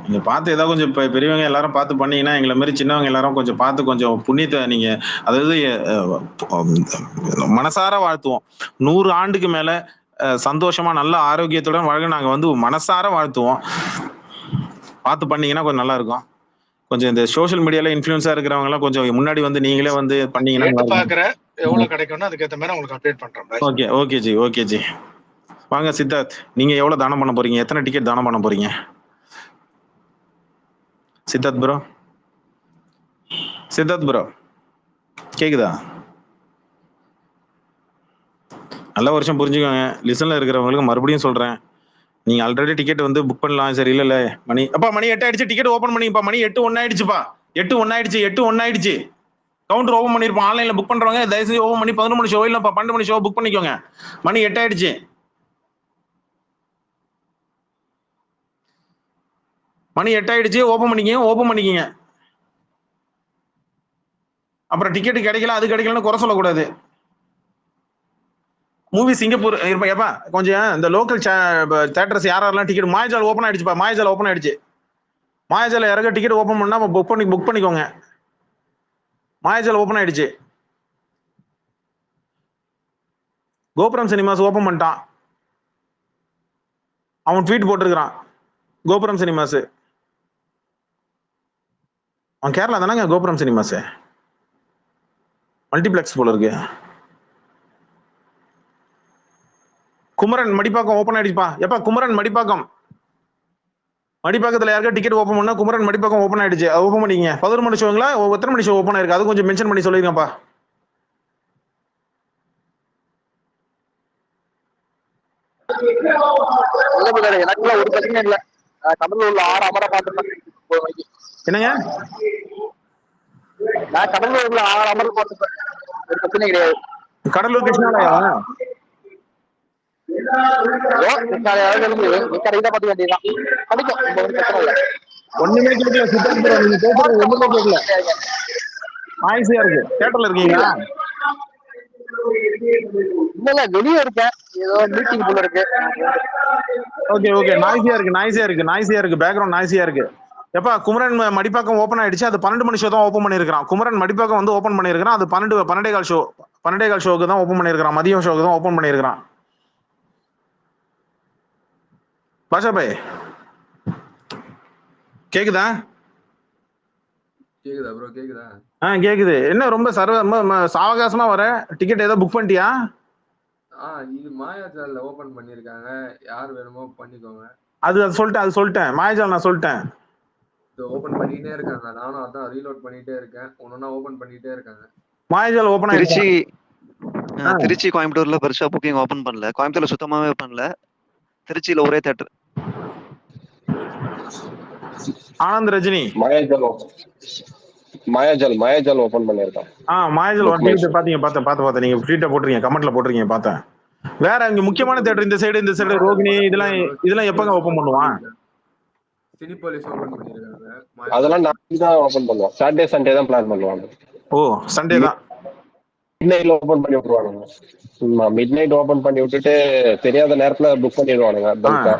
நீங்க பார்த்து ஏதாவது கொஞ்சம் பெரியவங்க எல்லாரும் பார்த்து பண்ணீங்கன்னா எங்களை மாதிரி சின்னவங்க எல்லாரும் கொஞ்சம் பார்த்து கொஞ்சம் புண்ணியத்தை நீங்க அதாவது மனசார வாழ்த்துவோம். 100 ஆண்டுக்கு மேல சந்தோஷமா நல்ல ஆரோக்கியத்துடன் வாழ்க நாங்க வந்து மனசார வாழ்த்துவோம். பார்த்து பண்ணீங்கன்னா கொஞ்சம் நல்லா இருக்கும். கொஞ்சம் இந்த சோஷியல் மீடியால இன்ஃப்ளூயன்ஸா இருக்கிறவங்க எல்லாம் கொஞ்சம் முன்னாடி வந்து நீங்களே வந்து பண்ணீங்கன்னா பாக்குறேன் எவ்வளவு கிடைக்கும்னு அதுக்கேற்ற மாதிரி உங்களுக்கு அப்டேட் பண்றேன். Okay G. வாங்க சித்தார்த், நீங்க எவ்வளவு தானம் பண்ண போறீங்க? எத்தனை டிக்கெட் தானம் பண்ண போறீங்க சித்தார்த் ப்ரோ? கேக்குதா? நல்ல வருஷம் புரிஞ்சுக்கோங்க. லிசன்ல இருக்கிறவங்களுக்கு மறுபடியும் சொல்றேன், நீங்க ஆல்ரெடி டிக்கெட் வந்து புக் பண்ணலாம். சரி இல்ல மணி 8 ஆயிடுச்சு. Ticket open பண்ணிப்பா. மணி 8:01 ஆயிடுச்சுப்பா. 8:01 ஆயிடுச்சு. கவுண்டர் ஓபன் பண்ணிருப்போம். ஆன்லைன்ல புக் பண்றவங்க தயவுசெய்து ஓபன் பண்ணி 11 மணி ஷோ இல்ல 12 மணி ஷோ புக் பண்ணிக்கோங்க. மணி 8 ஆயிடுச்சு. ஓபன் பண்ணிக்கங்க. அப்புறம் டிக்கெட் கிடைக்கல அது கிடைக்கலன்னு குறை சொல்லக்கூடாது. மூவி சிங்கப்பூர் ஏப்பா கொஞ்சம் இந்த லோக்கல் தியேட்டர்ஸ் யாரெல்லாம் டிக்கெட் மாயாஜால் ஓபன் ஆயிடுச்சுப்பா. மாயாஜால யாராவது டிக்கெட் ஓபன் பண்ணா புக் பண்ணிக்கோங்க. மாயாஜால் ஓபன் ஆயிடுச்சு. கோபுரம் சினிமாஸ் ஓபன் பண்ணிட்டான். அவன் ட்வீட் போட்டிருக்கிறான். கோபுரம் சினிமாஸ் அவன் கேரளா தானங்க. கோபுரம் சினிமாஸ் மல்டிபிளெக்ஸ் போல இருக்கு. குமரன் மடிப்பாக்கம் ஓபன் ஆயிடுச்சுப்பா. எப்ப குமரன் மடிப்பாக்கத்துல யாருக்கா டிக்கெட் ஓபன் பண்ணா குமரன் மடிப்பாக்கம் ஓபன் ஆயிடுச்சு. அது ஓபன் பண்ணிக்கங்க. 11 மணி ஷோங்களா எத்தனை மணி ஷோ ஓபன் ஆயிருக்கு அது கொஞ்சம் மென்ஷன் பண்ணி சொல்லிருங்கப்பா. எனக்குலாம் ஒரு பிரச்சனை இல்ல. கடலூர்ல 6 அமர பார்த்துட்டேன். என்னங்க? நான் கடலூர்ல 6 அமர பார்த்துட்டேன். ஒரு பிரச்சனை கிடையாது. கடலூர் கிருஷ்ணாலயா? கடைக்கு தான் பார்த்துக்க வேண்டியதுதான். படிக்கும், ஒன்றும் பிரச்சனை இல்லை. ஒண்ணுமே கேட்கல சித்தார்த் ப்ரோ, நீங்க பேசுறது ஒண்ணுமே கேட்கல, நாய்ஸியா இருக்கு. தியேட்டர்ல இருக்கீங்களா? இல்ல வெளியே இருக்கேன், ஏதோ மீட்டிங் போல இருக்கு. ஓகே ஓகே, நாய்ஸியா இருக்கு, பேக்ரவுண்ட் நாய்ஸியா இருக்கு. எப்பா குமரன் மடிப்பாக்கம் ஓப்பன் ஆயிடுச்சு, அது 12 மணி ஷோ தான் ஓப்பன் பண்ணிருக்கான். குமரன் மடிப்பாக்கம் வந்து ஓப்பன் பண்ணிருக்கான், அது 12 ஷோக்கு தான் ஓப்பன் பண்ணிருக்கான், மதியம் ஷோக்கு தான் ஓப்பன் பண்ணிருக்கான். பாஷா பாய் கேக்குதா? கேக்குதா ப்ரோ? கேக்குதா? கேக்குது. என்ன ரொம்ப சாவகாசமா வர? டிக்கெட் ஏதோ புக் பண்ணிட்டியா? இது மாயாஜால்ல ஓபன் பண்ணிருக்காங்க, யார் வேணுமோ பண்ணிக்கோங்க. அது சொல்லிட்டேன், மாயாஜால் நான் சொல்லிட்டேன். இது ஓபன் பண்ணிட்டே இருக்காங்க, நானும் அதான் ரீலோட் பண்ணிட்டே இருக்கேன், ஒன்னொன்னா ஓபன் பண்ணிட்டே இருக்காங்க. மாயாஜால் ஓபன் ஆயிடுச்சு. திருச்சி கோயம்புத்தூர்ல பெருசா புக்கிங் ஓபன் பண்ணல, கோயம்புத்தூர்ல சுத்தமாவே பண்ணல, திருச்சியில ஒரே தியேட்டர். ஆனந்த் ரஜினி மாயாஜால் ஓபன் பண்ணிருக்கான். மாயாஜால் பார்த்தேன், நீங்க ட்வீட்டை போட்டுருக்கீங்க, கமெண்ட்ல போட்டுருக்கீங்க, பார்த்தேன். வேற இங்க முக்கியமான தியேட்டர் இந்த சைடு ரோகிணி இதெல்லாம் எப்பங்க ஓபன் பண்ணுவான்? சினிபோலிஸ் ஓபன் பண்ணிருக்காங்க. அதெல்லாம் நாளைக்கு தான் ஓபன் பண்ணுவோம், சாட்டர்டே சண்டே தான் பிளான் பண்ணுவாங்க. ஓ சண்டே தான் மிட்நைட்ல ஓபன் பண்ணி விட்டுருவானுங்க. மிட்நைட் ஓபன் பண்ணி விட்டுட்டு தெரியாத நேரத்துல புக் பண்ணிடுவானுங்க பல்கா.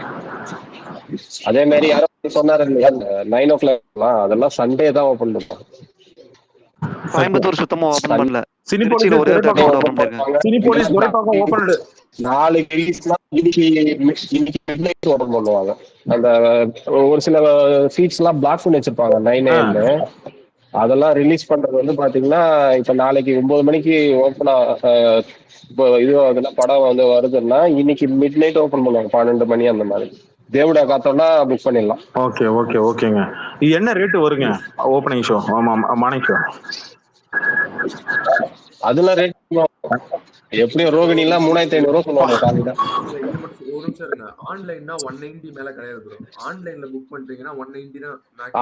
அதே மாதிரி யாரும் சொன்னாரு இல்லையா 9 o'clock, அதெல்லாம் சண்டே தான் ஓபன் பண்ணுவாங்க. கோயம்புத்தூர் சுத்தமா ஓபன் பண்ணல, சினிபோலிஸ் ஒரே தியேட்டர் ஓபன் பண்ணிருக்காங்க. Cinepolis Thoraipakkam open. நாளைக்கு இன்னைக்கு மிட்நைட் ஓபன் பண்ணுவாங்க. அந்த ஒரு சில சீட்ஸ் எல்லாம் பிளாக் பண்ணி வச்சிருப்பாங்க 9 AM. அதெல்லாம் ரிலீஸ் பண்றது வந்து பாத்தீங்கன்னா இப்ப நாளைக்கு 9 மணிக்கு ஓப்பனா இப்போ இது அதெல்லாம் படம் வந்து வருதுன்னா இன்னைக்கு மிட் நைட் ஓபன் பண்ணுவாங்க, 12 மணி அந்த மாதிரி. தேவடா காத்தோம்னா புக் பண்ணிடலாம். ஓகேங்க. இது என்ன ரேட் வருங்க ஓப்பனிங் ஷோ? மார்னிங் ஷோ அதெல்லாம் ரேட் எப்படியும் ரோகிணி எல்லாம் 3500 சொல்லுவாங்க காலையில. ஒரு நிமிஷம் இருங்க, ஆன்லைன்னா 190 மேல கிடையாது ப்ரோ. ஆன்லைன்ல புக் பண்றீங்கன்னா 190 தான்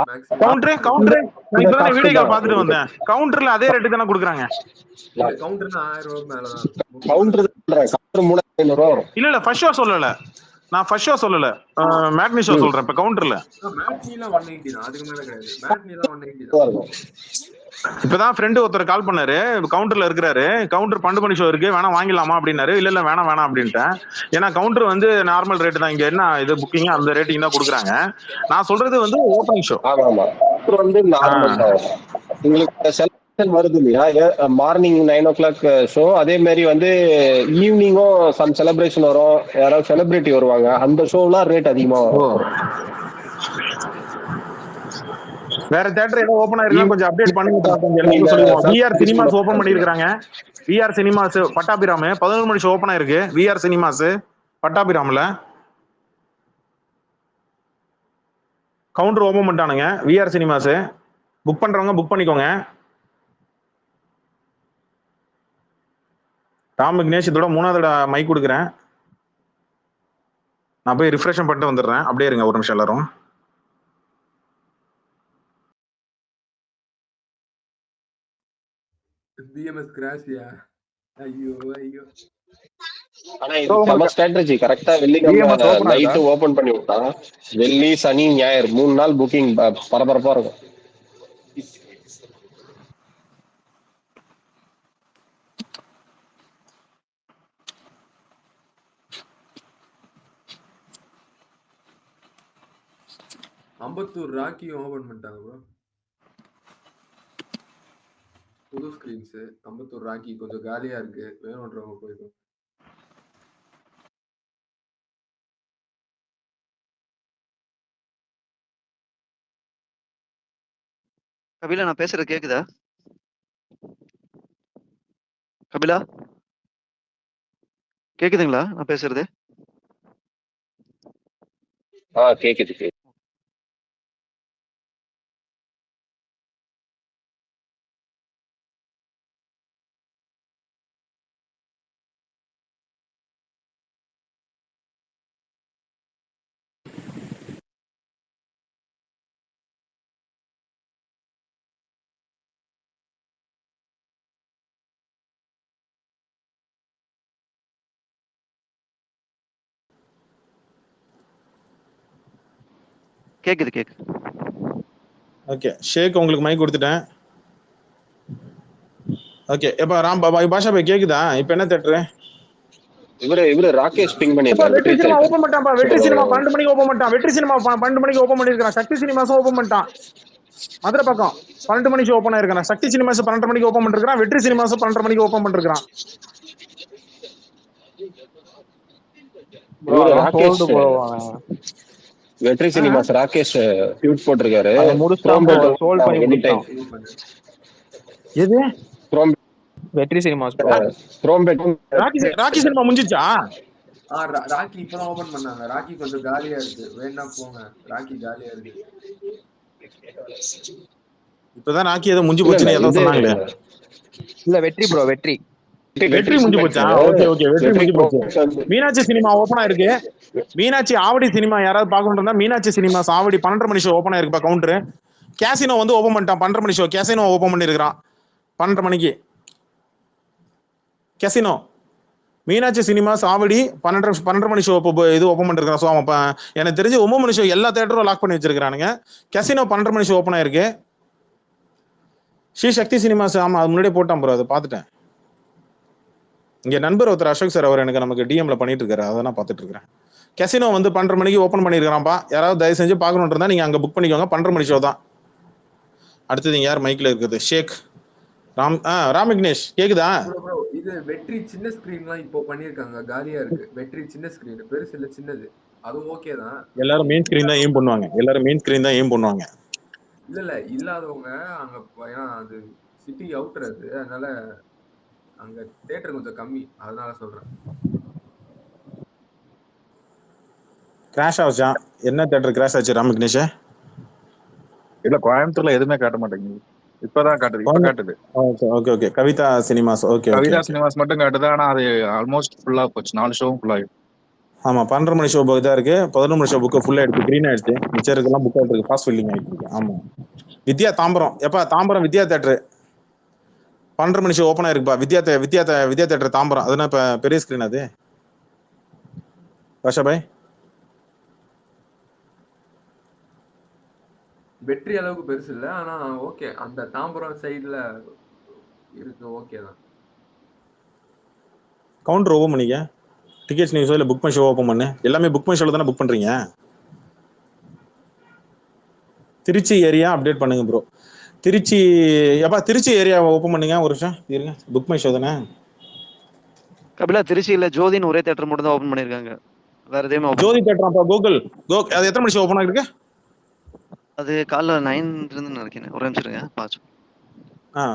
மேக்ஸிமம். கவுண்டர் நான் வீடியோ கால் பார்த்துட்டு வந்தேன், கவுண்டர்ல அதே ரேட்டு தானே கொடுக்குறாங்க. கவுண்டர்னா 1000 ரூபாய் மேல தான். கவுண்டர் 3500 வரும். இல்ல ஃபர்ஸ்ட் ஷோ சொல்லல, நான் ஃபர்ஸ்ட் ஷோ சொல்லல, மேட்னி ஷோ சொல்றேன். இப்ப கவுண்டர்ல மேட்னிலாம் 190 தான், அதுக்கு மேல கிடையாது. மேட்னிலாம் 190 தான். இப்பதான் ஃப்ரெண்டு ஒருத்தர் கால் பண்ணாரு, கவுண்டர்ல இருக்கிறாரு, கவுண்டர் 12 மணி ஷோ இருக்கு, வேணா வாங்கிடலாமா அப்படின்னாரு. இல்ல வேணாம் அப்படின்ட்டேன். ஏன்னா கவுண்டர் வந்து நார்மல் ரேட் தான், இங்க என்ன இது புக்கிங் அந்த ரேட்டிங் தான் கொடுக்குறாங்க. நான் சொல்றது வந்து ஓப்பனிங் ஷோ. ஆமா வந்து நார்மல் தான். உங்களுக்கு செலக்ஷன் வருது இல்லையா, மார்னிங் 9 o'clock ஷோ. அதே மாதிரி வந்து ஈவினிங்கும் சம் செலிப்ரேஷன் வரும், யாராவது செலிபிரிட்டி வருவாங்க, அந்த ஷோலாம் ரேட் அதிகமா வரும். வேற தியேட்டர் ஏதோ ஓபன் ஆயிருக்கா கொஞ்சம் அப்டேட் பண்ணுங்க. சொல்லுவோம். விஆர் சினிமாஸ் ஓபன் பண்ணிருக்காங்க. விஆர் சினிமாஸ் பட்டாபிராம் 11 மணி ஷோ ஓபன் ஆயிருக்கு. விஆர் சினிமாஸ் பட்டாபிராம்ல கவுண்டர் ஓபன் பண்ணிட்டானுங்க. விஆர் சினிமாஸ் புக் பண்றவங்க புக் பண்ணிக்கோங்க. ராம் விக்னேஷ் இதோட 3வது மைக் கொடுக்குறேன். நான் போய் ரிஃப்ரெஷ் பண்ணிட்டு வந்துடுறேன், அப்படியே இருங்க ஒரு நிமிஷம் எல்லாரும். BMS gratia? ஐயோ. ஆனா இது நம்ம ஸ்ட்ராட்டஜி கரெக்ட்டா வெள்ளிக்கிழமை நைட் ஓபன் பண்ணி விட்டா வெள்ளி சனி ஞாயிறு 3 நாள் புக்கிங் பரபரப்பா இருக்கும். அம்பத்தூர் ராக்கியும் ஓபன் பண்ணிட்டாங்க ப்ரோ. புது ஸ்கிரீன்ஸ் அம்பத்தூர் ராக்கி கொஞ்சம் காலியா இருக்கு, வேணும்ன்றவங்க போய்க்கும். கபிலா நான் பேசுறது கேக்குதா? கபிலா கேக்குதுங்களா நான் பேசுறது? கேக்குது. கேக்குது. ஓகே ஷேக் உங்களுக்கு மைக் கொடுத்துட்டேன். ஓகே எப்ப ராம் பாபா பாஷா பாய் கேக்குதா? இப்ப என்ன தேட்டரு? இவரு ராகேஷ் பிங் பண்ணிருக்காரு. வெற்றி சினிமா ஓபன் பண்ணிட்டான்ப்பா. வெற்றி சினிமா 12 மணிக்கு ஓபன் பண்ணிட்டான். வெற்றி சினிமா 12 மணிக்கு ஓபன் பண்ணிருக்கான். சக்தி சினிமாஸும் ஓபன் பண்ணிட்டான். மதுரை பக்கம் 12 மணிக்கு ஓபன் ஆயிருக்கான். சக்தி சினிமாஸ் 12 மணிக்கு ஓபன் பண்ணிருக்கான். வெற்றி சினிமாஸ் 12 மணிக்கு ஓபன் பண்ணிருக்கான். ராகேஷ் வெற்றி சினிமாஸ் ராகேஷ் ட்வீட் போட்டிருக்காரு. எது வெற்றி சினிமாஸ் ராக்கி சினிமா முடிஞ்சிச்சா? ராக்கி இப்பதான் ஓபன் பண்ணாங்க. ராக்கி கொஞ்சம் காலியா இருக்கு, வேணா போங்க. ராக்கி காலியா இருக்கு. இப்பதான் ராக்கி ஏதோ முடிஞ்சு போச்சுன்னு ஏதோ சொன்னாங்களே. இல்ல வெற்றி ப்ரோ, வெற்றி முடிஞ்சு போச்சா? ஓகே ஓகே வெற்றி முடிஞ்சு போச்சு. மீனாட்சி சினிமா ஓபன் ஆயிருக்கு. மீனாட்சி ஆவடி சினிமா யாராவது பாக்கணும் இருந்தா மீனாட்சி சினிமாஸ் ஆவடி 12:30 மணி ஷோ ஓபன் ஆயிருக்குப்பா கவுண்டரு. கேசினோ வந்து ஓபன் பண்ணிட்டான் 12:30 மணி ஷோ. கேசினோ ஓபன் பண்ணிருக்கான் 12:30 மணிக்கு. கேசினோ மீனாட்சி சினிமாஸ் ஆவடி 12:30 மணி ஷோ இது ஓபன் பண்ணிருக்கான். ஸோ அவன் எனக்கு தெரிஞ்சு 9 மணி ஷோ எல்லா தேட்டரும் லாக் பண்ணி வச்சிருக்கானுங்க. கேசினோ 12:30 மணி ஷோ ஓபன் ஆயிருக்கு. ஸ்ரீ சக்தி சினிமாஸ் ஆமா அது முன்னாடியே போட்டான் ப்ரோ, அதை பார்த்துட்டேன். இங்க நண்பர் ஒருத்தர் அசோக் சார் அவர் எனக்கு நமக்கு டிஎம்ல பண்ணிட்டு இருக்காரு, அதை நான் பார்த்துட்டு இருக்கிறேன். கேசினோ வந்து 12:30 மணிக்கு ஓப்பன் பண்ணியிருக்கான்ப்பா. யாராவது தயவு செஞ்சு பார்க்கணும் இருந்தா நீங்க அங்க புக் பண்ணிக்கோங்க. 12:30 மணி ஷோ தான். அடுத்தது யார் மைக்ல இருக்குது? ஷேக் ராம் விக்னேஷ் கேக்குதா? இது வெற்றி சின்ன ஸ்கிரீன்லாம் இப்போ பண்ணிருக்காங்க, காலியா இருக்கு. வெற்றி சின்ன ஸ்கிரீன், பெருசு இல்ல சின்னது, அது ஓகே தான். எல்லாரும் மெயின் ஸ்கிரீன் தான் ஏம் பண்ணுவாங்க. இல்ல இல்லாதவங்க அங்க, ஏன்னா அது சிட்டி அவுட்டர் அது, அதனால அங்க தியேட்டர் கொஞ்சம் கம்மி, அதனால சொல்றேன். கிராஷ் ஆச்சா? என்ன தியேட்டர் கிராஷ் ஆச்சு ராம் விக்னேஷ்? இல்ல கோயம்புத்தூர்ல எதுவுமே காட்ட மாட்டேங்குது. இப்பதான் காட்டுது. இப்ப காட்டுது. Okay okay Kavitha cinemas. Okay Kavitha cinemas மட்டும் காட்டுது. ஆனா அது ஆல்மோஸ்ட் ஃபுல்லா போச்சு. 4 ஷோவும் ஃபுல் ஆயிடுச்சு. ஆமா 12:30 மணி ஷோ இதா இருக்கு. 11 மணி ஷோ புக்கு ஃபுல்லா ஆயிடுச்சு, கிரீன் ஆயிடுச்சு. மிச்சம் இருக்கலாம் புக் ஆயிட்டு இருக்கு, ஃபாஸ்ட் ஃபில்லிங் ஆயிட்டு இருக்கு. ஆமா வித்யா தாம்பரம், எப்பா தாம்பரம் வித்யா தேட்டரு 12:30 மணி ஷோ ஓப்பன் ஆயிருக்குப்பா. வித்யா தேட்டர் தாம்பரம். அதுனா இப்ப பெரிய ஸ்கிரீன் அது. பாஷா பாய் வெற்றி அளவுக்கு பெருசு இல்ல, ஆனா ஓகே அந்த தாம்பரம் சைடுல இருக்கு, ஓகே தான். கவுண்டர் ஓபன் பண்ணிக்க. டிக்கெட்ஸ் நியூஸோ இல்ல புக் மை ஷோ ஓபன் பண்ணு. எல்லாமே புக் மை ஷோல தானே புக் பண்றீங்க. திருச்சி ஏரியா அப்டேட் பண்ணுங்க ப்ரோ. திருச்சி ஏரியா ஓபன் பண்ணுங்க. ஒரு நிமிஷம் இருங்க. புக் மை ஷோ தானே கபிலா. திருச்சியில ஜோதின்னு ஒரே தியேட்டர் மட்டும் தான் ஓபன் பண்ணிருக்காங்க, வேற எதுவுமே. ஜோதி தியேட்டர் அப்ப கூகுள் அது எத்தனை மணி ஷோ ஓபன் ஆயிருக்கு? அது காலைல 9 இருந்து நினைக்கிறேன். ஒரு நிமிஷம் இருங்க பாச்சு.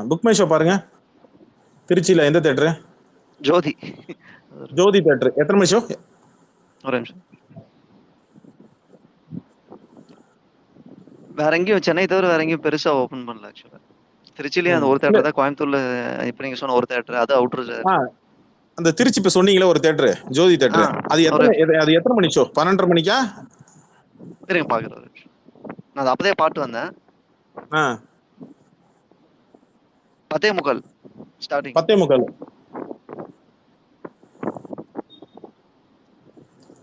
புக் மை ஷோ பாருங்க. திருச்சியில எந்த தியேட்டர்? ஜோதி தியேட்டர். எத்தனை மணி ஷோ? ஒரு நிமிஷம். வேற எங்கேயும் சென்னை தவிர வேற எங்கேயும் பெருசா ஓபன் பண்ணல ஆக்சுவலா. திருச்சிலயும் அந்த ஒரு தியேட்டர் தான். கோயம்புத்தூர்ல இப்ப நீங்க சொன்ன ஒரு தியேட்டர், அது அவுட்டர். அந்த திருச்சி இப்ப சொன்னீங்களா ஒரு தியேட்டர், ஜோதி தியேட்டர், அது எத்தனை மணி ஷோ? 12:30 மணிக்கா? இருங்க பாக்குறேன். நான் அப்பதே பாட்டு வந்தேன். 10:45 ஸ்டார்டிங். 10:45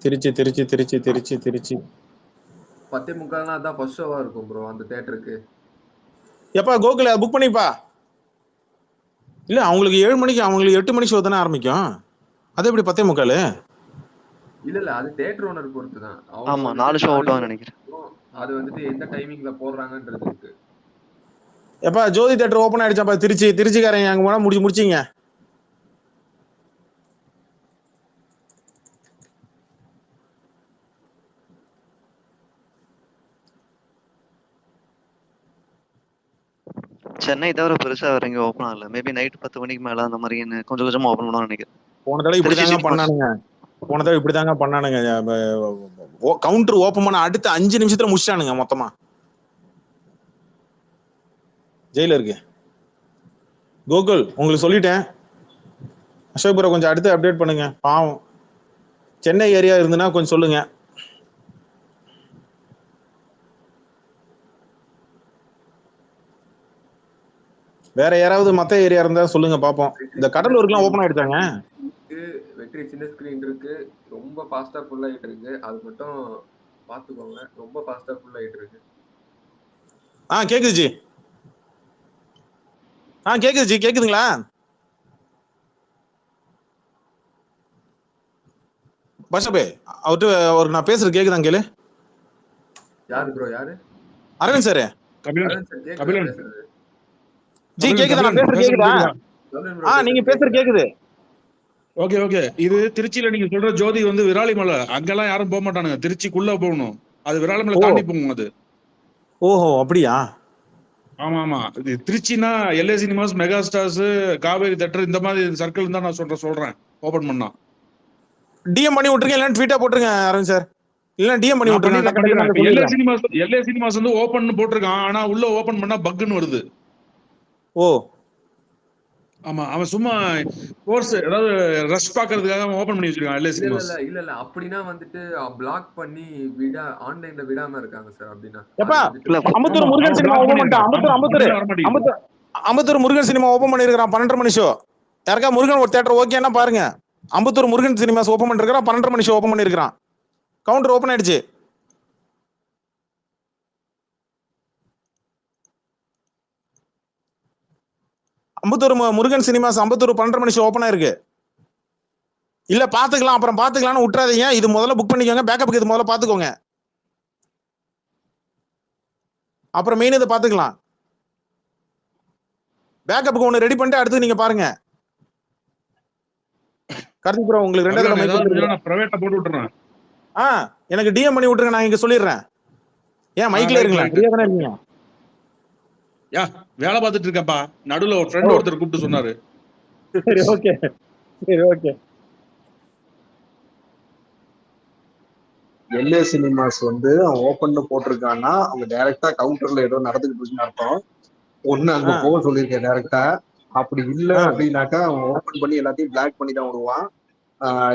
திருச்சி 10:45 அதான் ஃபர்ஸ்ட் ஷோவா இருக்கும் ப்ரோ அந்த தியேட்டருக்கு. எப்பா கோகுல் புக் பண்ணிப்பா. இல்ல அவங்களுக்கு 7 மணிக்கு, அவங்களுக்கு 8 மணி ஷோ தானே ஆரம்பிக்கும். அது எப்படி 10:45? இல்ல அது தியேட்டர் ஓனர் பொறுத்து தான். ஆமா 4 ஷோ ஓட்டுவாங்க நினைக்கிறேன். அது வந்துட்டு எந்த டைமிங்ல போடுறாங்கன்றது இருக்கு. எப்பா ஜோதி தியேட்டர் ஓபன் ஆயிடுச்சாப்பா திருச்சிக்காரங்க அங்க போனா முடிச்சிங்க. சென்னை தவிர பெருசா வேற எங்கேயும் ஓப்பன் ஆகல. மேபி நைட் 10 மணிக்கு மேல அந்த மாதிரி கொஞ்சம் கொஞ்சமா ஓப்பன் பண்ணுவான்னு நினைக்கிறேன். போன தடவை இப்படிதாங்க பண்ணானுங்க. கவுண்டர் ஓப்பன் பண்ண அடுத்த 5 நிமிஷத்துல முடிச்சானுங்க மொத்தமா. ஜெயில இருக்கு கோகுல், உங்களுக்கு சொல்லிட்டேன். அசோக் ப்ரோ கொஞ்சம் அடுத்து அப்டேட் பண்ணுங்க. பாவம் சென்னை ஏரியா இருந்துன்னா கொஞ்சம் சொல்லுங்க. வேற யாராவது மத்த ஏரியா இருந்தா சொல்லுங்க பாப்போம். இந்த கடலூருக்குலாம் ஓபன் ஆயிடுச்சாங்க. வெற்றி சின்ன ஸ்கிரீன் இருக்கு, ரொம்ப ஃபாஸ்டா ஃபுல் ஆயிட்டு இருக்கு. அது மட்டும் பாத்துக்கோங்க. ரொம்ப ஃபாஸ்டா ஃபுல் ஆயிட்டு இருக்கு. கேக்குது ஜி. கேக்குது ஜி, கேக்குதுங்களா? பஷாபே அவர்கிட்ட ஒரு நான் பேசுறது கேக்குதான் கேளு. யாரு ப்ரோ? யாரு? அரவிந்த் சார். அரவிந்த் சார் கேக்குதா பேசுறது? ஜி கேக்குதா? நான் பேசுறது கேக்குதா? நீங்க பேசுறது கேக்குது. Okay okay. இது திருச்சியில நீங்க சொல்ற ஜோதி வந்து விராலிமலை, அங்கெல்லாம் யாரும் போக மாட்டானுங்க, திருச்சிக்குள்ள போகணும். அது விராலிமலை தாண்டி போகும் அது. ஓஹோ அப்படியா? ஆமா ஆமா. இது திருச்சினா LA cinemas, mega stars, Kaveri theatre இந்த மாதிரி சர்க்கிள் தான் நான் சொல்றேன். ஓபன் பண்ணா டிஎம் பண்ணி விட்டுருங்க, இல்ல ட்வீட்டா போட்டுருங்க அரவிந்த் சார். இல்ல டிஎம் பண்ணி விட்டுருங்க. எல்ஏ சினிமாஸ் வந்து ஓபன் போட்டிருக்கான், ஆனா உள்ள ஓபன் பண்ணா பக்குன்னு வருது. ஓ ஆமா, அவன் சும்மா கோர்ஸ் ஏதாவது ரஷ் பாக்குறதுக்காக ஓபன் பண்ணி வச்சிருக்கான் எல்ஏ சினிமாஸ். இல்ல அப்படினா வந்துட்டு பிளாக் பண்ணி ஆன்லைன்ல விடாம இருக்காங்க சார். அப்படினா அம்பத்தூர் முருகன் சினிமா ஓபன் பண்ணிட்டான். அம்பத்தூர் முருகன் சினிமா ஓபன் பண்ணிருக்கான் 12:30 மணி ஷோ. யாருக்கா முருகன் ஒரு தியேட்டர் ஓகேன்னா பாருங்க. அம்பத்தூர் முருகன் சினிமாஸ் ஓபன் பண்ணிருக்கான், 12:30 மணி ஷோ ஓபன் பண்ணிருக்கான். கவுண்டர் ஓபன் ஆயிடுச்சு. அம்பத்தூர் முருகன் சினிமாஸ் அம்பத்தூர் 12:30 மணி ஷோ ஓபன் ஆயிருக்கு. இல்ல பாத்துக்கலாம், அப்புறம் பாத்துக்கலாம்னு விட்டுறாதீங்க. இது முதல்ல புக் பண்ணிக்கோங்க, பேக்கப்புக்கு இது முதல்ல பாத்துக்கோங்க, அப்புறம் மெயின் இதை பாத்துக்கலாம். பேக்கப்புக்கு ஒன்னு ரெடி பண்ணிட்டு அடுத்து நீங்க பாருங்க. கார்த்திக் ப்ரோ உங்களுக்கு ரெண்டாவது பிரைவேட்டா போட்டு விட்டுறேன். எனக்கு டிஎம் பண்ணி விட்டுருங்க, நான் இங்க சொல்லிடுறேன். ஏன் மைக்ல இருங்களா? ஃப்ரீயா தானே இருக்கீங்க? வேலை பார்த்துட்டு இருக்கப்பா. நடுவுல ஒரு ஃப்ரெண்ட் ஒருத்தர் கூப்பிட்டு சொன்னாரு. சரி ஓகே சரி ஓகே. எல்ஏ சினிமாஸ் வந்து அவன் ஓபன் போட்டிருக்கான்னா அவங்க டைரக்டா கவுண்டர்ல ஏதோ நடந்துகிட்டு இருக்குன்னு அர்த்தம். ஒண்ணு அங்க போக சொல்லியிருக்கேன் டைரக்டா. அப்படி இல்ல அப்படின்னாக்கா அவன் ஓபன் பண்ணி எல்லாத்தையும் பிளாக் பண்ணி தான் விடுவான்.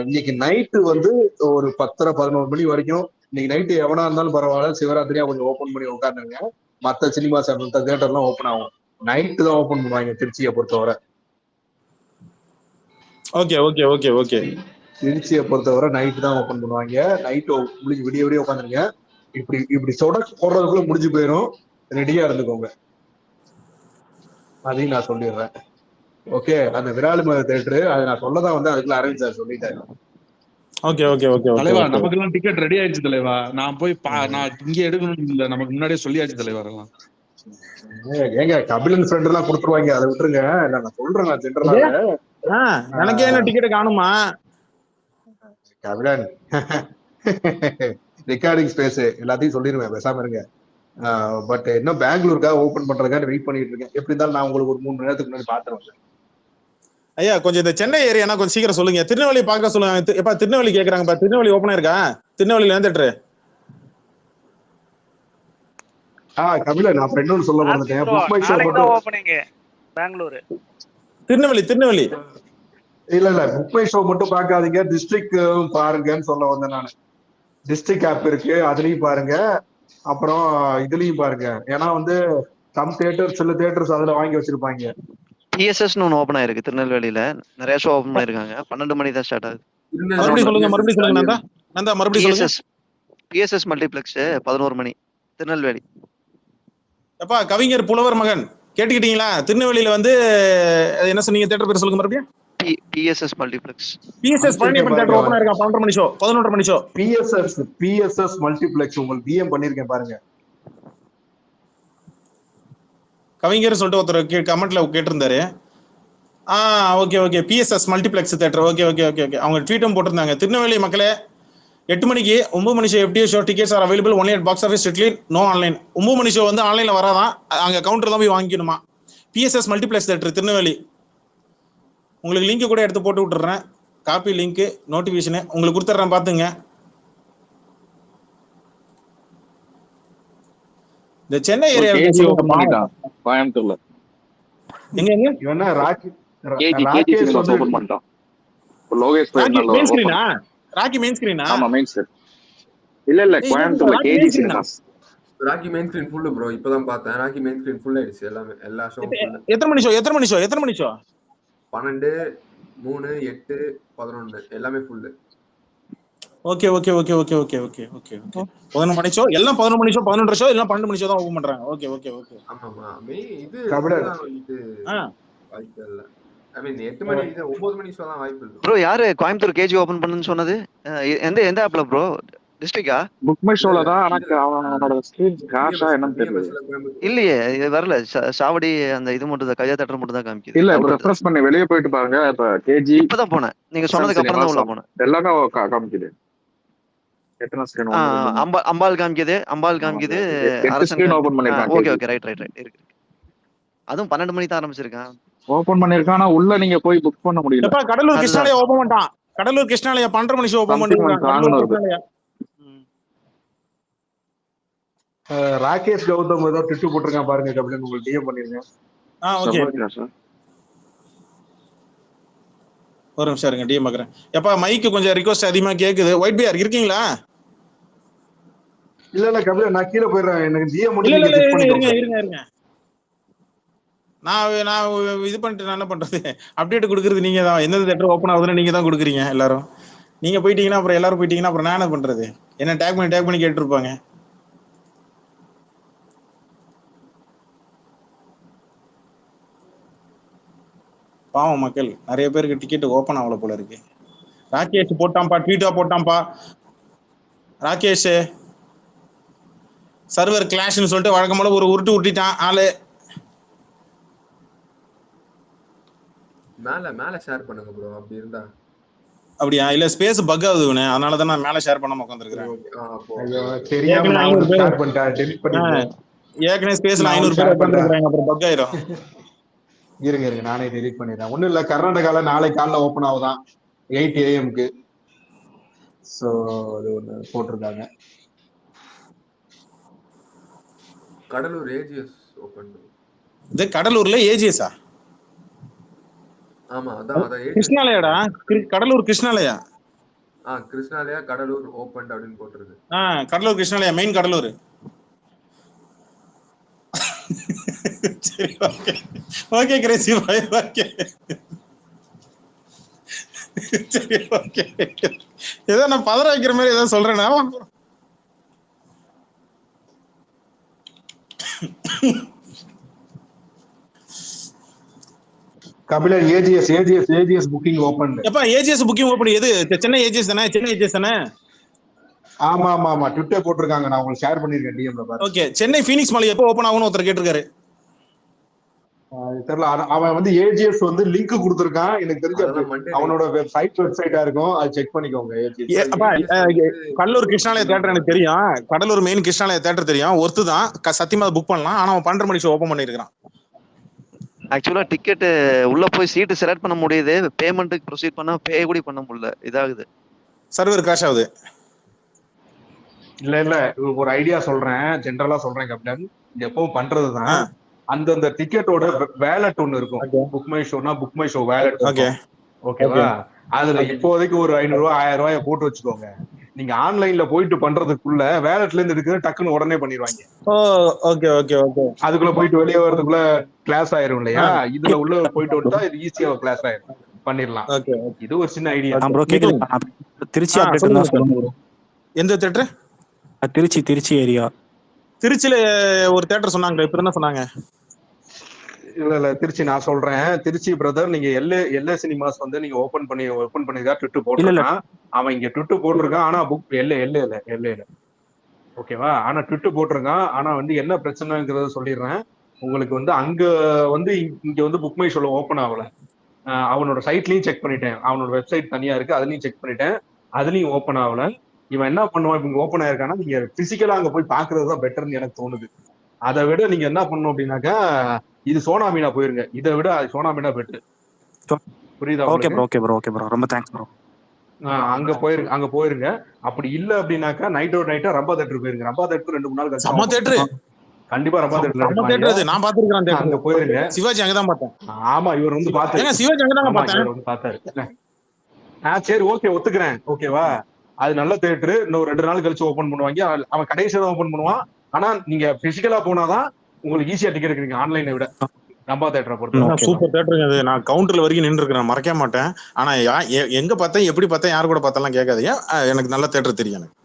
இன்னைக்கு நைட்டு வந்து ஒரு 10:30-11 மணி வரைக்கும், இன்னைக்கு நைட்டு எவனா இருந்தாலும் பரவாயில்ல, சிவராத்திரியா கொஞ்சம் ஓபன் பண்ணி உட்காந்துருங்க. மத்த சினிமாஸ் மத்த தியேட்டர்லாம் ஓபன் ஆகும். நைட்டு தான் ஓபன் பண்ணுவாங்க திருச்சியை பொறுத்தவரை. Okay okay okay okay. திருச்சியை பொறுத்தவரை நைட்டு தான் ஓபன் பண்ணுவாங்க. நைட்டு முடிஞ்சு விடிய விடிய உட்காந்துருங்க. இப்படி போடுறதுக்குள்ள முடிஞ்சு போயிடும். ரெடியா இருந்துக்கோங்க. அதையும் நான் சொல்லிடுறேன். ஓகே, அந்த விராலிமலை தியேட்டர் அதை நான் சொல்லதான் வந்து அதுக்குள்ள அரவிந்த் சார் சொல்லிட்டாரு. ஓகே ஓகே ஓகே தலைவா, நமக்கு எல்லாம் டிக்கெட் ரெடி ஆயிடுச்சு தலைவா. நான் போய் நான் இங்க எடுக்கணும் இல்ல, நமக்கு முன்னாடியே சொல்லியாச்சு தலைவா. எல்லாம் ஏங்க கபிலன் ஃப்ரெண்ட் எல்லாம் கொடுத்துருவாங்க, அதை விட்டுருங்க. நான் சொல்றேன், நான் ஜென்ரலாவே எனக்கே என்ன டிக்கெட் காணுமா? கபிலன் ரெக்கார்டிங் ஸ்பேஸ் எல்லாத்தையும் சொல்லிடுவேன், பேசாம இருங்க. பட் இன்னும் பெங்களூருக்காக ஓபன் பண்றதுக்காக வெயிட் பண்ணிட்டு இருக்கேன். எப்படி இருந்தாலும் நான் உங்களுக்கு ஒரு 3 மணி நேரத்துக்கு முன்னாடி பாத்துருவேன். ஐயா கொஞ்சம் இந்த சென்னை ஏரியா கொஞ்சம் சீக்கிரம் சொல்லுங்க. திருநெல்வேலி பாக்க சொல்லுங்க. எப்ப திருநெல்வேலி கேக்குறாங்க? திருநெல்வேலி ஓபன் இருக்கா? திருநெல்வேலில இருந்து தியேட்டர். கபிலன் நான் ஃப்ரெண்ட் சொல்ல மறந்துட்டேன். புக் மை ஷோ மட்டும் ஓபனிங் பெங்களூர். திருநெல்வேலி இல்ல புக் மை ஷோ மட்டும் பார்க்காதீங்க, டிஸ்ட்ரிக்ட் பாருங்கன்னு சொல்ல வந்தேன் நான். டிஸ்ட்ரிக்ட் ஆப் இருக்கு, அதுலயும் பாருங்க, அப்புறம் இதுலயும் பாருங்க. ஏன்னா வந்து சம் தியேட்டர் சில தியேட்டர்ஸ் அதுல வாங்கி வச்சிருப்பாங்க. பிஎஸ்எஸ்னு ஒன்று ஓப்பன் ஆயிருக்கு திருநெல்வேலியில. நிறைய ஷோ ஓப்பன் பண்ணிருக்காங்க. 12 மணி தான் ஸ்டார்ட் ஆகுது. மறுபடியும் சொல்லுங்க. பிஎஸ்எஸ் மல்டிபிளெக்ஸ் 11 மணி திருநெல்வேலி. அப்பா கவிஞர் புலவர் மகன் கேட்டுக்கிட்டீங்களா? திருநெல்வேலியில வந்து என்ன சொன்னீங்க? தியேட்டர் பேர் சொல்லுங்க மறுபடியும். PSS multiplex. PSS Palaniappan theatre open ஆயிருக்கா 12 மணி ஷோ, 11:30 மணி ஷோ. பிஎஸ்எஸ் மல்டிபிளெக்ஸ் உங்களுக்கு டிஎம் பண்ணிருக்கேன் பாருங்க. கவிஞர் சொல்லிட்டு ஒருத்தர் கமெண்ட்ல கேட்டிருந்தாரு. Okay okay. PSS multiplex theatre. Okay okay okay okay. அவங்க ட்வீட்டும் போட்டிருந்தாங்க. திருநெல்வேலி மக்களே, 8 மணிக்கு 9 மணி show FTA show tickets are available only at box office strictly no online. 9 மணி ஷோ வந்து ஆன்லைன்ல வராதான், அங்க கவுண்டர் தான் போய் வாங்கிக்கணுமா. BSS multiplex theatre Tirunelveli. உங்களுக்கு லிங்க் கூட எடுத்து போட்டு விட்டுறேன். காப்பி லிங்க் நோட்டிபிகேஷன் உங்களுக்கு கொடுத்துட்றேன், பாத்துங்க. இந்த சென்னை ஏரியா கோயம்புத்தூர்ல எங்க இவனா ராக்கி ஓபன் பண்ணிட்டான். லோகேஷ் மெயின் ஸ்கிரீனா? ராக்கி மெயின் ஸ்கிரீனா? ஆமா மெயின் ஸ்கிரீன். இல்ல கோயம்புத்தூர்ல KG Cinemas. Rocky main screen full bro. இப்பதான் பார்த்தேன். ராக்கி மெயின் ஸ்கிரீன் ஃபுல் ஆயிடுச்சு. எல்லா ஷோவும் ஃபுல். எத்தனை மணி ஷோ? 12, 3, 8, 11 எல்லாமே full. Okay okay okay okay okay okay okay okay 11 மணி ஷோ எல்லாம் 11 மணி ஷோ 11 ஷோ எல்லாம் 12 மணி ஷோ தான் ஓபன் பண்றாங்க. Okay okay okay. ஆமாமா இது கபிலர் இதுதான் இது வாய்ப்பு இல்ல. ஐ மீன் 8 மணி இது 9 மணி ஷோ தான் வாய்ப்பு இல்ல. ப்ரோ யாரு கோயம்புத்தூர் கேஜி ஓபன் பண்ணுன்னு சொன்னது? எந்த எந்த ஆப்ல ப்ரோ? டிஸ்ட்ரிக்டா? புக் மை ஷோல தான். எனக்கு அவனோட ஸ்கிரீன் கிராஷா என்னன்னு தெரியல. இல்லையே இது வரல. சாவடி அந்த இது மட்டும் தான் கையா தட்டர் மட்டும் தான் காமிக்குது. இல்ல இப்ப ரெஃப்ரெஷ் பண்ணி வெளியே போயிட்டு பாருங்க. இப்ப கேஜி இப்பதான் போனேன். நீங்க சொன்னதுக்கு அப்புறம் தான் உள்ள போனேன். எல்லாமே காமிக்குது. எத்தனை ஸ்கிரீன் அம்பாள் காமிக்குது. அம்பாள் காமிக்குது. ஸ்கிரீன் ஓபன் பண்ணிருக்காங்க. Okay okay right right right இருக்கு. அதுவும் 12 மணி தான் ஆரம்பிச்சிருக்கான். ஓபன் பண்ணிருக்கான். ஆனா உள்ள நீங்க போய் புக் பண்ண முடியல. இப்ப கடலூர் கிருஷ்ணாலயா ஓபன் பண்ணிட்டான். கடலூர் கிருஷ்ணாலயா 12 மணி ஷோ ஓபன் பண்ணிருக்காங்க. ராகேஷ் கௌதம் ஏதோ ட்விட்டு போட்டிருக்கான் பாருங்க கபிலன், உங்களுக்கு டிஎம் பண்ணிருங்க. ஓகே ஒரு நிமிஷம் இருங்க டிஎம் பாக்குறேன். எப்பா மைக்கு கொஞ்சம் ரிக்வெஸ்ட் அதிகமா கேக்குது. ஒயிட் பிஆர் இருக்கீங்களா? இல்ல கபிலன் நான் கீழே போயிடுறேன். எனக்கு டிஎம் இருங்க நான் இது பண்ணிட்டு நான் என்ன பண்றது? அப்டேட் கொடுக்கறது நீங்க தான். எந்தெந்த தேட்டர் ஓப்பன் ஆகுதுன்னு நீங்க தான் கொடுக்குறீங்க எல்லாரும். நீங்க போயிட்டீங்கன்னா அப்புறம் எல்லாரும் போயிட்டீங்கன்னா அப்புறம் நான் என்ன பண்றது? என்ன டேக் பண்ணி கேட்டுருப்பாங்க. பாவம் மக்கள் நிறைய பேருக்கு டிக்கெட் ஓப்பன் ஆகல போல இருக்கு. ராகேஷ் போட்டாம்பா, ட்வீட்டா போட்டாம்பா. ராகேஷ் சர்வர் கிளாஷ்னு சொல்லிட்டு வழக்கம் போல ஒரு உருட்டு உருட்டிட்டான் ஆளு. மேல ஷேர் பண்ணுங்க ப்ரோ அப்படி இருந்தா. அப்படியா? இல்ல ஸ்பேஸ் பக் ஆகுதுனே, அதனால தான் நான் மேல ஷேர் பண்ணாம உட்கார்ந்திருக்கேன். ஏற்கனவே ஸ்பேஸ்ல 500 பேர் உட்கார்ந்திருக்காங்க, அப்புறம் பக் ஆயிடும். இருங்க நானே டெலீட் பண்ணிடுறேன். ஒண்ணும் இல்ல, கர்நாடகால நாளை காலைல ஓபன் ஆகுதான் 8 AM. சோ அது ஒண்ணு போட்டிருக்காங்க. Cuddalore AGS open. இது கடலூர்ல ஏஜிஎஸ்ஆ? ஆமா அதான் கிருஷ்ணாலயாடா. கடலூர் கிருஷ்ணாலயா. கிருஷ்ணாலயா கடலூர் ஓபன் அப்படின்னு போட்டிருக்கு. கடலூர் கிருஷ்ணாலயா மெயின் கடலூர். சரி okay okay Crazy bye okay. சரி ஓகே. ஏதோ நான் பதற வைக்கிற மாதிரி ஏதோ சொல்றேன்னா கபிலர் ஏஜிஎஸ் புக்கிங் ஓபன். எப்பா ஏஜிஎஸ் புக்கிங் ஓபன்? எது? சென்னை ஏஜிஎஸ் தானே? சென்னை ஏஜிஎஸ் தானே? ஆமா ட்விட்டர் போட்டிருக்காங்க. நான் உங்களுக்கு ஷேர் பண்ணிருக்கேன் டிஎம்ல பாருங்க. ஓகே. சென்னை ஃபீனிக்ஸ் மால் எப்போ ஓபன் ஆகும்னு ஒருத்தர் கேட்டிருக்காரு. தெரியல. அவன் வந்து ஏஜிஎஸ் வந்து லிங்க் கொடுத்திருக்கான். எனக்கு தெரிஞ்ச அவனோட வெப்சைட்டா இருக்கும், அது செக் பண்ணிக்கோங்க. கடலூர் கிருஷ்ணாலயா தியேட்டர் எனக்கு தெரியும். கடலூர் மெயின் கிருஷ்ணாலயா தியேட்டர் தெரியும். ஒருத்து தான் சத்தியமா புக் பண்ணலாம். ஆனா அவன் 12 மணி ஷோ ஓபன் பண்ணிருக்கான். ஆக்சுவலா டிக்கெட் உள்ள போய் சீட் செலக்ட் பண்ண முடியுது, பேமெண்ட்டுக்கு ப்ரொசீட் பண்ணா பே கூட பண்ண முடியல. இதாகுது, சர்வர் கிராஷ் ஆகுது. இல்ல ஒரு ஐடியா சொல்றேன், ஜெனரலா சொல்றேன் கேப்டன். இது எப்பவும் பண்றதுதான். அந்தந்த டிக்கெட்டோட வேலட் ஒண்ணு இருக்கும். புக் மை ஷோனா புக் மை ஷோ வேலட். ஓகேவா? அதுல இப்போதைக்கு ஒரு 500 ரூபாய் 1000 ரூபாய் போட்டு வச்சுக்கோங்க. நீங்க ஆன்லைன்ல போயிட்டு பண்றதுக்குள்ள வேலட்ல இருந்து எடுக்கிற டக்குன்னு உடனே பண்ணிடுவாங்க. அதுக்குள்ள போயிட்டு வெளியே வர்றதுக்குள்ள கிளாஸ் ஆயிரும் இல்லையா? இதுல உள்ள போயிட்டு விட்டா இது ஈஸியா கிளாஸ் ஆயிரும், பண்ணிடலாம். இது ஒரு சின்ன ஐடியா. திருச்சி அப்டேட் தான் சொல்லுங்க. எந்த தியேட்டர்? திருச்சி ஏரியா. திருச்சியில ஒரு தியேட்டர் சொன்னாங்க, இப்ப என்ன சொன்னாங்க? இல்ல திருச்சி நான் சொல்றேன். திருச்சி பிரதர், நீங்க எல்ஏ சினிமாஸ் வந்து நீங்க ஓபன் பண்ணிருக்கா ட்விட்டு போட்டிருக்கான். அவன் இங்க ட்விட்டு போட்டிருக்கான். ஆனா புக் எல்ஏ ஓகேவா? ஆனா ட்விட்டு போட்டிருக்கான். ஆனா வந்து என்ன பிரச்சனைங்கிறத சொல்லிடுறேன் உங்களுக்கு. வந்து அங்க வந்து இங்க வந்து புக் மை ஷோல ஓபன் ஆகல. அவனோட சைட்லயும் செக் பண்ணிட்டேன். அவனோட வெப்சைட் தனியா இருக்கு, அதுலயும் செக் பண்ணிட்டேன், அதுலயும் ஓபன் ஆகல. இவன் என்ன பண்ணுவான், இங்க ஓப்பன் ஆயிருக்கானா நீங்க பிசிக்கலா அங்க போய் பாக்குறதுதான் பெட்டர்னு எனக்கு தோணுது. அதை விட நீங்க என்ன பண்ணணும் அப்படின்னாக்கா, இது சோனா மீனா போயிருங்க. இதை விட சோனா மீனா பெட்டர். புரியுதா? ஓகே ப்ரோ ரொம்ப தேங்க்ஸ் ப்ரோ. அங்க போயிருங்க. அப்படி இல்ல அப்படின்னாக்கா நைட்டா ரம்பா தேட்டர் போயிருங்க. ரம்பா தேட்டர் 2-3 நாள் கழிச்சு கண்டிப்பா ரம்பா தேட்டர்ல நான் பாத்துருக்கேன். அங்க போயிருங்க. சிவாஜி அங்கதான் பார்த்தேன். ஆமா, இவர் வந்து பாத்தாரு. சிவாஜி அங்கதான் பார்த்தேன். இவர் வந்து பாத்தாரு. சரி ஓகே, ஒத்துக்கிறேன். ஓகேவா? அது நல்ல தியேட்டர். இன்னும் 2 நாள் கழிச்சு ஓபன் பண்ணுவாங்க. அவன் கடைசியா தான் ஓபன் பண்ணுவான். ஆனா நீங்க பிசிக்கலா போனாதான் உங்களுக்கு ஈஸியா டிக்கெட் கிடைக்கும் ஆன்லைனை விட. ரம்பா தேட்டரை பொறுத்தவரை. சூப்பர் தேட்டருங்க அது. நான் கவுண்டர்ல வரைக்கும் நின்று இருக்கிறேன், மறக்க மாட்டேன். ஆனா எங்க பார்த்தேன், எப்படி பார்த்தேன், யாரு கூட பார்த்தாலும் கேட்காதீங்க. எனக்கு நல்ல தேட்டர் தெரியும் எனக்கு.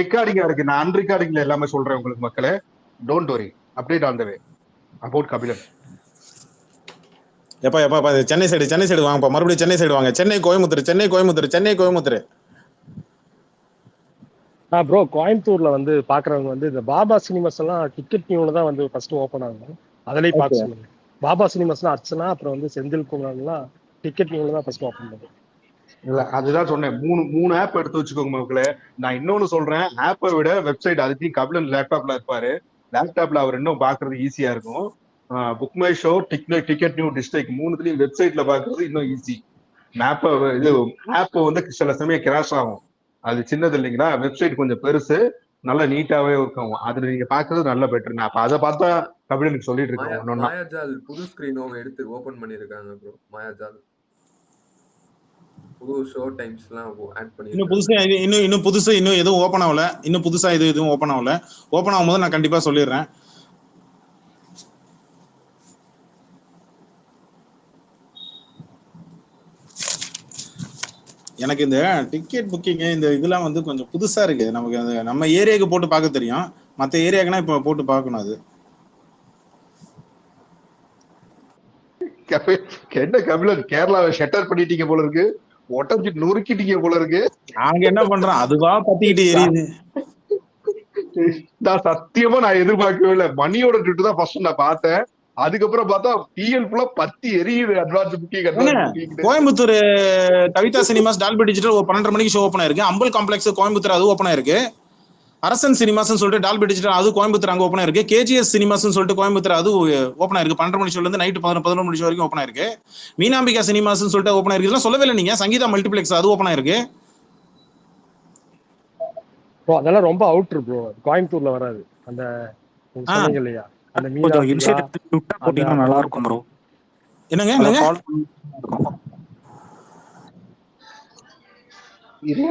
ரெக்கார்டிங்கா இருக்கு, நான் அன்ரெக்கார்டிங்ல எல்லாமே சொல்றேன் உங்களுக்கு மக்களே. Don't worry, update on the way about Kabilan. எப்பா சென்னை சைடு வாங்கப்பா, மறுபடியும் சென்னை சைடு வாங்க. சென்னை கோயம்புத்தூர். ப்ரோ, கோயம்புத்தூர்ல வந்து பாக்குறவங்க வந்து இந்த பாபா சினிமாஸ் எல்லாம் டிக்கெட் நியூல தான் வந்து ஃபர்ஸ்ட் ஓப்பன் ஆகும். அதுலயே பார்க்க சொல்லுங்க. பாபா சினிமாஸ்லாம் அர்ச்சனா, அப்புறம் வந்து செந்தில் குமார்லாம் டிக்கெட் நியூல தான் ஃபர்ஸ்ட் ஓப்பன் பண்ணுவோம். இல்ல, அதுதான் சொன்னேன். மூணு ஆப் எடுத்து வச்சுக்கோங்க மக்களே. நான் இன்னொன்னு சொல்றேன், ஆப்பை விட வெப்சைட் அதுக்கு கபிலன் லேப்டாப்ல இருப்பாரு. லேப்டாப்ல அவர் இன்னும் பாக்குறது ஈஸியா இருக்கும். Book my show, TicketNew, district மூணுத்துலயும் வெப்சைட்ல பாக்குறது இன்னும் ஈஸி. ஆப் வந்து சில சமயம் கிராஷ் ஆகும், அது சின்னது இல்லைங்களா. வெப்சைட் கொஞ்சம் பெருசு, நல்ல நீட்டாவே இருக்கும். அதுல நீங்க பாக்குறது நல்ல பெட்டர். நான் அதை பார்த்தா கபிலனுக்கு சொல்லிட்டு இருக்கேன். மாயாஜால் புது ஸ்கிரீன் எடுத்து ஓபன் பண்ணிருக்காங்க ப்ரோ. மாயாஜால் புது ஷோ டைம்ஸ்லாம் ஆட் பண்ணி இன்னும் புதுசு எதுவும் ஓபன் ஆகல. இன்னும் புதுசா எதுவும் ஓபன் ஆகல. ஓபன் ஆகும்போது நான் கண்டிப்பா சொல்லிடுறேன். எனக்கு இந்த டிக்கெட் புக்கிங் இந்த இதெல்லாம் வந்து கொஞ்சம் புதுசா இருக்கு நமக்கு. நம்ம ஏரியாவுக்கு போட்டு பார்க்க தெரியும், மற்ற ஏரியாக்குன்னா இப்ப போட்டு பார்க்கணும். அது என்ன கபிலன், கேரளாவை ஷட்டர் பண்ணிட்டீங்க போல இருக்கு, ஒட்டஞ்சி நொறுக்கிட்டீங்க போல இருக்கு. நாங்க என்ன பண்றோம், அதுவா பத்திக்கிட்டு எரியுது. நான் சத்தியமா நான் எதிர்பார்க்கவே இல்லை. மணியோட ட்விட் தான் ஃபர்ஸ்ட் நான் பார்த்தேன். அதுக்கப்புறம் பார்த்தா டிஎல் ஃபுல்லா பத்தி எரியுது. Advance booking. Coimbatore Kavitha cinemas Dolby digital 12:30 மணிக்கு ஷோ ஓப்பன் ஆயிருக்கு. அம்பல் காம்ப்ளெக்ஸ் கோயம்புத்தூர் அது ஓப்பன் ஆயிருக்கு. அரசன் சினிமாஸ் சொல்லிட்டு டால்பி டிஜிட்டல் அது கோயம்புத்தூர் அங்க ஓப்பன் ஆயிருக்கு. கேஜிஎஸ் சினிமாஸ் சொல்லிட்டு கோயம்புத்தூர் அது ஓப்பன் ஆயிருக்கு. 12:30 மணி ஷோல இருந்து நைட் 11 மணி ஷோ வரைக்கும் ஓப்பன் ஆயிருக்கு. மீனாம்பிகா சினிமாஸ் சொல்லிட்டு ஓப்பன் ஆயிருக்கு. இதெல்லாம் சொல்லவே இல்லை நீங்க. சங்கீதா மல்டிபிளெக்ஸ் அது ஓப்பன் ஆயிருக்கு. அதெல்லாம் ரொம்ப அவுட்ரு ப்ரோ, கோயம்புத்தூர்ல வராது. அந்த சொன்னீங்க இல்லையா, அந்த மீனா நல்லா இருக்கும் ப்ரோ. என்னங்க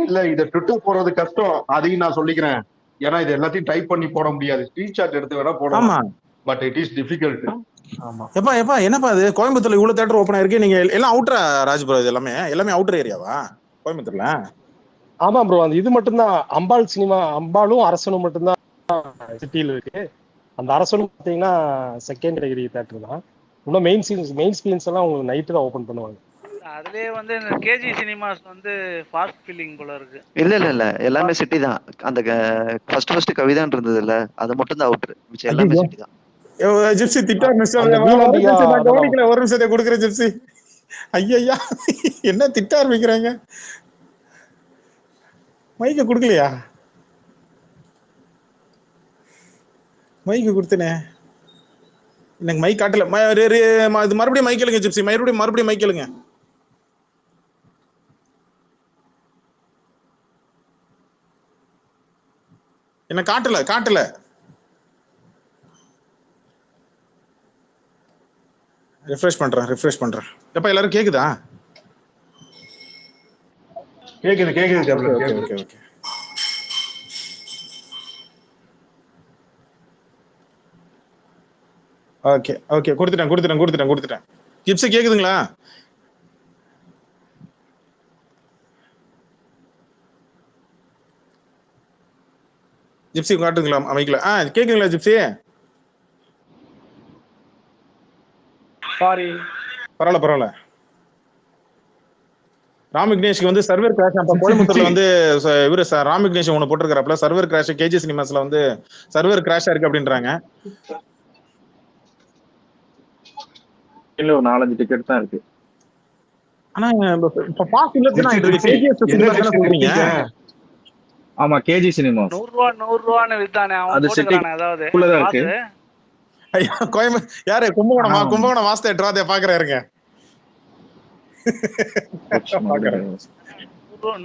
இல்ல, இத ட்விட்டர் போறது கஷ்டம், அதையும் நான் சொல்லிக்கிறேன். ஏன்னா இது எல்லாத்தையும் டைப் பண்ணி போட முடியாது. ஸ்கிரீன்ஷாட் எடுத்து வேணா போடலாம், பட் இட் இஸ் டிஃபிகல்ட். எப்பா என்னப்பா அது கோயம்புத்தூர்ல இவ்வளவு தியேட்டர் ஓப்பன் ஆயிருக்கு. நீங்க எல்லாம் அவுட்டரா ராஜ் ப்ரோ? இது எல்லாமே அவுட்டர் ஏரியாவா கோயம்புத்தூர்ல? ஆமா ப்ரோ, அந்த இது மட்டும்தான் அம்பாள் சினிமா, அம்பாளும் அரசனும் மட்டும்தான் சிட்டியில இருக்கு. அந்த அரசனும் பாத்தீங்கன்னா செகண்ட் டிகிரி தியேட்டர் தான். இன்னும் மெயின் ஸ்கிரீன்ஸ் எல்லாம் உங்களுக்கு நைட்டு தான் ஓபன் பண்ணுவாங்க. அதுலயே வந்து இந்த கேஜி சினிமாஸ் வந்து ஃபாஸ்ட் ஃபில்லிங் போல இருக்கு. இல்ல எல்லாமே சிட்டி தான். அந்த ஃபர்ஸ்ட் கவிதான் இருந்தது இல்ல, அது மட்டும் தான் அவுட்டர். மிச்சம் எல்லாமே சிட்டி தான். ஜிப்சி திட்டா மிஸ்டர் கவனிக்கல. ஒரு நிமிஷத்தை கொடுக்குறேன் ஜிப்சி. ஐயா என்ன திட்ட ஆரம்பிக்கிறாங்க? மைக்க கொடுக்கலையா? மைக்கு கொடுத்தனே, எனக்கு மைக் காட்டல. மறுபடியும் மைக் கேளுங்க ஜிப்சி, மறுபடியும் மைக் கேளுங்க. என்ன காட்டல. ரிஃப்ரெஷ் பண்றேன். எப்ப எல்லாரும் கேக்குதா? கேக்குது. ஓகே கொடுத்துட்டேன். ஜிப்சி கேக்குதுங்களா? ஜிப்சி காட்டுங்களா அமைக்கல? கேக்குதுங்களா ஜிப்சி? சாரி, பரவாயில்ல. ராம் விக்னேஷ்க்கு வந்து சர்வர் கிராஷ். அப்ப கோயம்புத்தூர்ல வந்து இவரு ராம் விக்னேஷ் ஒண்ணு போட்டிருக்காப்ல, சர்வர் கிராஷ். கேஜி சினிமாஸ்ல வந்து சர்வர் கிராஷா இருக்கு அப்படின்றாங்க. இல்ல, ஒரு 4-5 டிக்கெட் தான் இருக்கு. ஆனா இப்ப பாஸ் இல்லதுனா இது கேஜிஎஸ் சினிமாஸ் தான சொல்றீங்க? ஆமா, கேஜி சினிமா 100 ரூபான்னு வித்தானே அவன் போட்டுறானே. அதாவது இருக்கு. ஐயா யாரு கும்பகோணம் மாஸ்டர் ட்ராதே பாக்குறாருங்க.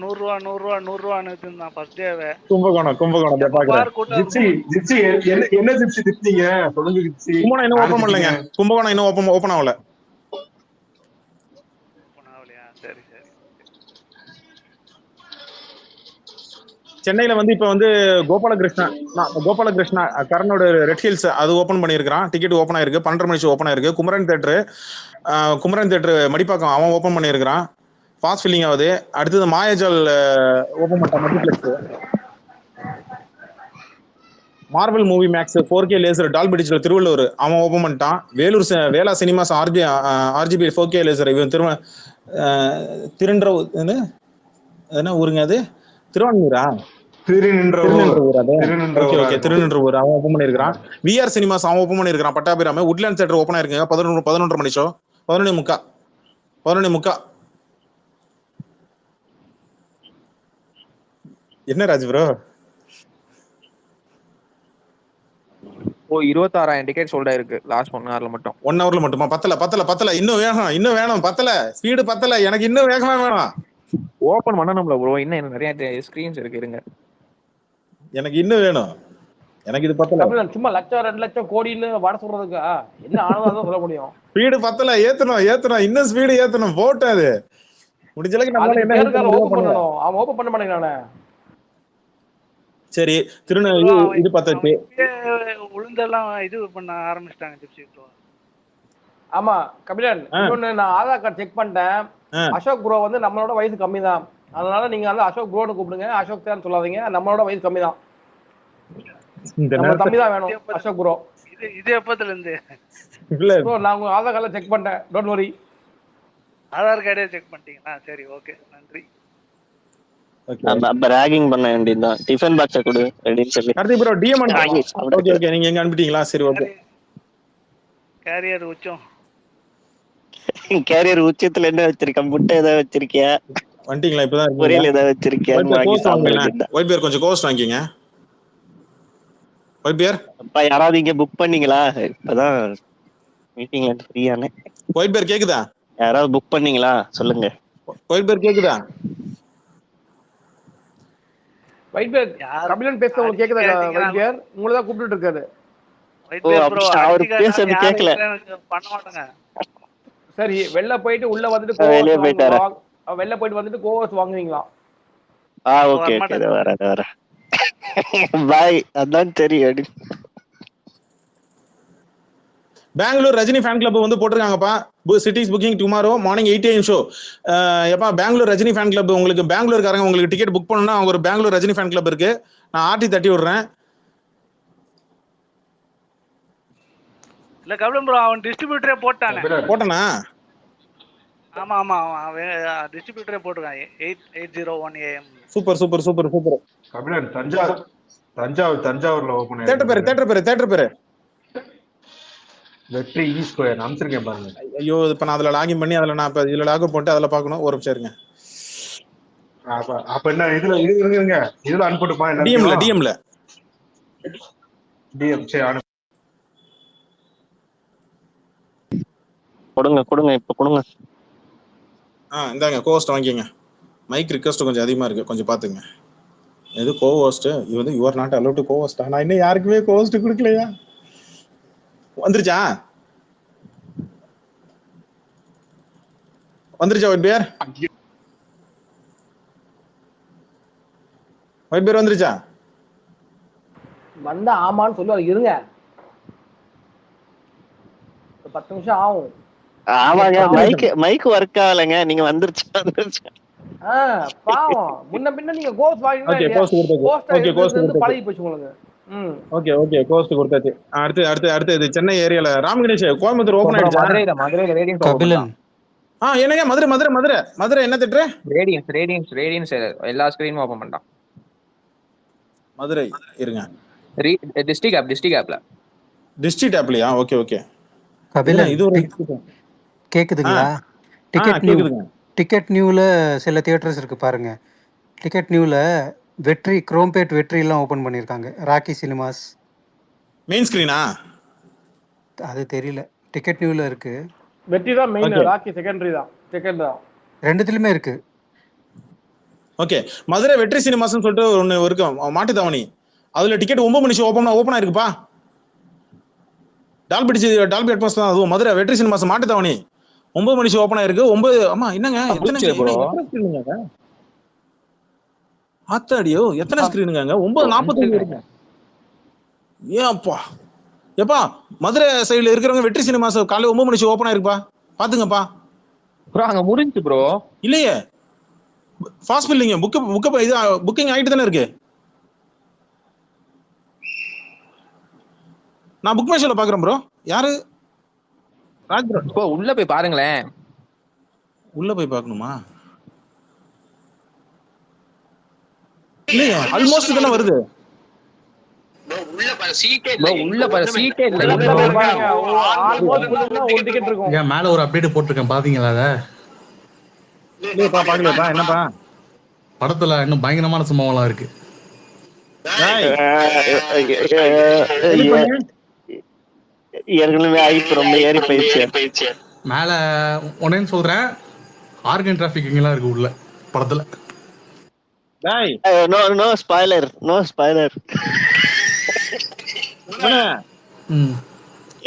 100 ரூபான்னு வித்தான் ஃபர்ஸ்ட் டேவே. கும்பகோணம் பாக்குறாரு. ஜிப்சி என்ன ஜிப்சி திட்டீங்க சொல்லுங்க ஜிப்சி. கும்பகோணம் இன்னும் ஓபன் பண்ணலங்க. கும்பகோணம் இன்னும் ஓபன் ஆகல. சரி. சென்னையில வந்து இப்ப வந்து கோபாலகிருஷ்ணா கர்ணோட ரெட் ஹில்ஸ் அது ஓபன் பண்ணியிருக்கான். டிக்கெட் ஓப்பன் ஆயிருக்கு. 12:30 மணி ஓப்பன் ஆயிருக்கு. குமரன் தேட்டர் மடிப்பாக்கம் அவன் ஓப்பன் பண்ணியிருக்கிறான். ஃபாஸ்ட் ஃபில்லிங் ஆகுது. அடுத்தது மாயாஜால் ஓப்பன் பண்ணிட்டான் multiplex. Marvel movie max 4K laser Dolby digital Thiruvallur அவன் ஓப்பன் பண்ணிட்டான். வேலா சினிமாஸ் RGB 4K லேசர் இவன் திருன்ற என்ன ஊருங்க அது? திருவான்மூரா? திருநின்றவூர். அது ஓகே ஓகே, திருநின்றவூர் அவன் ஓப்பன் பண்ணியிருக்கான். VR சினிமாஸ் அவன் ஓப்பன் பண்ணியிருக்கான். Pattabirama Woodland theatre open ஆயிருக்குங்க. 11:30 மணி ஷோ 11:45. என்ன ராஜ் ப்ரோ? 26,000 டிக்கெட் சோல்ட் ஆயிருக்கு லாஸ்ட் 1 ஹவர்ல மட்டும். 1 ஹவர்ல மட்டுமா? பத்தல இன்னும் வேணும் பத்தல, ஸ்பீடு பத்தல, எனக்கு இன்னும் வேகமா வேணும். ஓபன் பண்ணணும்ல ப்ரோ, இன்னும் நிறைய ஸ்கிரீன்ஸ் இருக்கு, இருங்க. எனக்கு இன்னும் வேணும், எனக்கு இது பத்தல. சும்மா லட்சம் 2 லட்சம் கோடின்னு வட சொல்றதுக்கு என்ன ஆனதான் சொல்ல முடியும். ஸ்பீடு பத்தல, ஏத்தணும் இன்னும் ஸ்பீடு ஏத்தணும். போட்டு அது முடிஞ்ச அளவுக்கு நம்மளால என்ன ஓபன் பண்ணணும். அவன் ஓபன் பண்ண மாட்டேங்கிறானே. சரி, இது பத்தாச்சு. உளுந்தெல்லாம் இது பண்ண ஆரம்பிச்சிட்டாங்க ஜிப்சி ப்ரோ. ஆமா கபிலன், இன்னொன்னு நான் ஆதார் கார்டு செக் பண்ணிட்டேன். அசோக் ப்ரோ வந்து நம்மளோட வயசு கம்மி தான். அதனால நீங்க வந்து அசோக் ப்ரோன்னு கூப்பிடுங்க, அசோக் சார்னு சொல்லாதீங்க. நம்மளோட வயசு கம்மி தான், நம்ம தம்பி தான் வேணும் அசோக் ப்ரோ. இது எப்பத்துல இருந்து ப்ரோ? நான் உங்க ஆதார் கார்டுல செக் பண்ணிட்டேன், டோன்ட் வரி. ஆதார் கார்டே செக் பண்ணிட்டீங்களா? சரி, ஓகே, நன்றி. ராகிங் பண்ண வேண்டியதுதான். டிஃபன் பாக்ஸ் கொடு ரெடின்னு சொல்லி. Karthik bro DM okay okay, நீங்க எங்க அனுப்பிட்டீங்களா? சரி ஓகே. கேரியர் உச்சம், கேரியர் உச்சத்துல என்ன வச்சிருக்க? முட்டை ஏதாவது வச்சிருக்கியா? வந்துட்டீங்களா? இப்பதான் பொரியல் ஏதாவது வச்சிருக்கியா? ஒயிட் பேர் கொஞ்சம் கோஸ்ட் வாங்கிங்க. ஒயிட் பேர் அப்பா யாராவது இங்க புக் பண்ணீங்களா? இப்பதான் மீட்டிங்ல ஃப்ரீயானே. ஒயிட் பேர் கேக்குதா? யாராவது புக் பண்ணீங்களா சொல்லுங்க. ஒயிட் பேர் கேக்குதா? ஒயிட் பேர் கபிலன் பேச உங்களுக்கு கேக்குதா? ஒயிட் பேர் உங்களை தான் கூப்பிட்டு இருக்காரு. அவர் பேசுறது கேக்கல. பண்ண மாட்டாங்க. சரி, வெளில போயிட்டு உள்ள வந்துட்டு வெளிய போயிட்டாரு. வெளில போயிட்டு வந்துட்டு கோவஸ் வாங்குவீங்களா? ஓகே ஓகே, வர பாய். அதான் தெரியும். பெங்களூர் ரஜினி ஃபேன் கிளப் வந்து போட்டிருக்காங்கப்பா. Cities booking tomorrow morning 8 AM show. எப்பா பெங்களூர் ரஜினி ஃபேன் கிளப், உங்களுக்கு பெங்களூர்காரங்க உங்களுக்கு டிக்கெட் புக் பண்ணணும்னா அவங்க ஒரு பெங்களூர் ரஜினி ஃபேன் கிளப் இருக்கு, நான் ஆர்டி தட்டி விடுறேன். இல்ல கபிலன் ப்ரோ, அவன் டிஸ்ட்ரிபியூட்டரே போட்டானா? ஆமா அவன் டிஸ்ட்ரிபியூட்டரே போட்டுருக்கான். 801 AM. Super super super super. Kabilan தஞ்சாவூர்ல ஓபன் தேட்டர் பேரு வெற்றி இ ஸ்கொயர் அனுப்பிச்சிருக்கேன் பாருங்க. ஐயோ, இப்ப நான் அதுல லாகின் பண்ணி அதுல நான் இப்ப இதுல லாக் போட்டு அதுல பாக்கணும். ஒரு நிமிஷம் இருங்க. அப்ப என்ன இதுல இருங்க, இதுல அனுப்பிட்டுமா? டிஎம்ல சரி கொடுங்க இப்ப கொடுங்க. இந்தாங்க கோஸ்ட் வாங்கிக்கங்க. மைக் ரிக்வெஸ்ட் கொஞ்சம் அதிகமா இருக்கு, கொஞ்சம் பாத்துங்க. எது கோஹோஸ்ட்? இது வந்து you are not allow to co-host. நான் இன்னும் யாருக்குமே கோஹோஸ்ட் கொடுக்கலையா? வந்துருச்சா ஒயிட் பேர்? ஒயிட் பேர் வந்துருச்சா? வந்தா ஆமான்னு சொல்லுவாரு, இருங்க 10 நிமிஷம் ஆகும். ஆமாங்க, மைக் ஒர்க் ஆகலைங்க. நீங்க வந்துருச்சு. பாவம், முன்ன பின்ன நீங்க கோஸ்ட் வாங்கினா பழகி போச்சு உங்களுக்கு. ஓகே ஓகே, கோஸ்ட் கொடுத்தாச்சு. அடுத்து இது சென்னை ஏரியால ராம் கணேஷ் கோயம்புத்தூர் ஓபன் ஆயிடுச்சு. மதுரையில ரேடியன்ஸ் கபிலன். என்னங்க மதுரை என்ன திட்டு? ரேடியன்ஸ் எல்லா ஸ்கிரீனும் ஓபன் பண்ணிட்டான். மதுரை இருங்க, டிஸ்ட்ரிக்ட் ஆப்லயா? ஓகே ஓகே கபிலன், இது ஒரு கேக்குதுங்களா? டிக்கெட் நியூல சில தியேட்டர்ஸ் இருக்கு பாருங்க. டிக்கெட் நியூல வெற்றி, குரோம்பேட் வெற்றி எல்லாம் ஓபன் பண்ணிருக்காங்க. ராக்கி சினிமாஸ் மெயின் ஸ்கிரீனா? அது தெரியல, டிக்கெட் நியூல இருக்கு. வெற்றி தான் மெயின், ராக்கி செகண்டரி தான். செகண்ட் தான், ரெண்டுத்துலயுமே இருக்கு. ஓகே, மதுரை வெற்றி சினிமாஸ்னு சொல்லிட்டு ஒன்னு இருக்கு, மாட்டுத்தாவணி. அதுல டிக்கெட் 9 மணி ஓபன் ஆயிருக்குப்பா. டால்பி அட்மாஸ் தான் அதுவும். மதுரை வெற்றி சினிமாஸ் மாட்டுத்தாவணி 9 மணி ஓபன் ஆயிருக்கு. 9 ஆமா என்னங்க ஆத்தாடியோ எத்தனை ஸ்கிரீனுங்க? 9:45 இருக்கு. ஏன்ப்பா எப்பா மதுரை சைடுல இருக்கிறவங்க வெற்றி சினிமாஸ் காலையில 9 மணி ஓப்பன் ஆயிருக்குப்பா, பாத்துங்கப்பா. ப்ரோ அங்க முடிஞ்சு ப்ரோ. இல்லையே, ஃபாஸ்ட் பில்லிங் இது புக்கிங் ஆயிட்டு தானே இருக்கு. நான் புக் மை ஷோல பாக்குறேன் ப்ரோ. யாரு? ராஜ் ப்ரோ. ப்ரோ உள்ள போய் பாருங்களேன். உள்ள போய் பார்க்கணுமா? இல்லையே, ஆல்மோஸ்ட் தானே வருது. உள்ள பாரு சீட்டே இல்ல. ஆல்மோஸ்ட் ஃபுல்லுனா ஒரு டிக்கெட் இருக்கும். ஏன் மேல ஒரு அப்டேட் போட்டுருக்கேன் பாத்தீங்களா அத? இல்லையப்பா பாக்கலையப்பா. என்னப்பா படத்துல இன்னும் பயங்கரமான சம்பவம்லாம் இருக்கு. ஏற்கனவே ஐப் ரொம்ப ஏறி போயிடுச்சு. மேல ஒன்னேன்னு சொல்றேன், ஆர்கன் டிராபிக் எல்லாம் இருக்கு உள்ள படத்துல. No spoiler, no spoiler.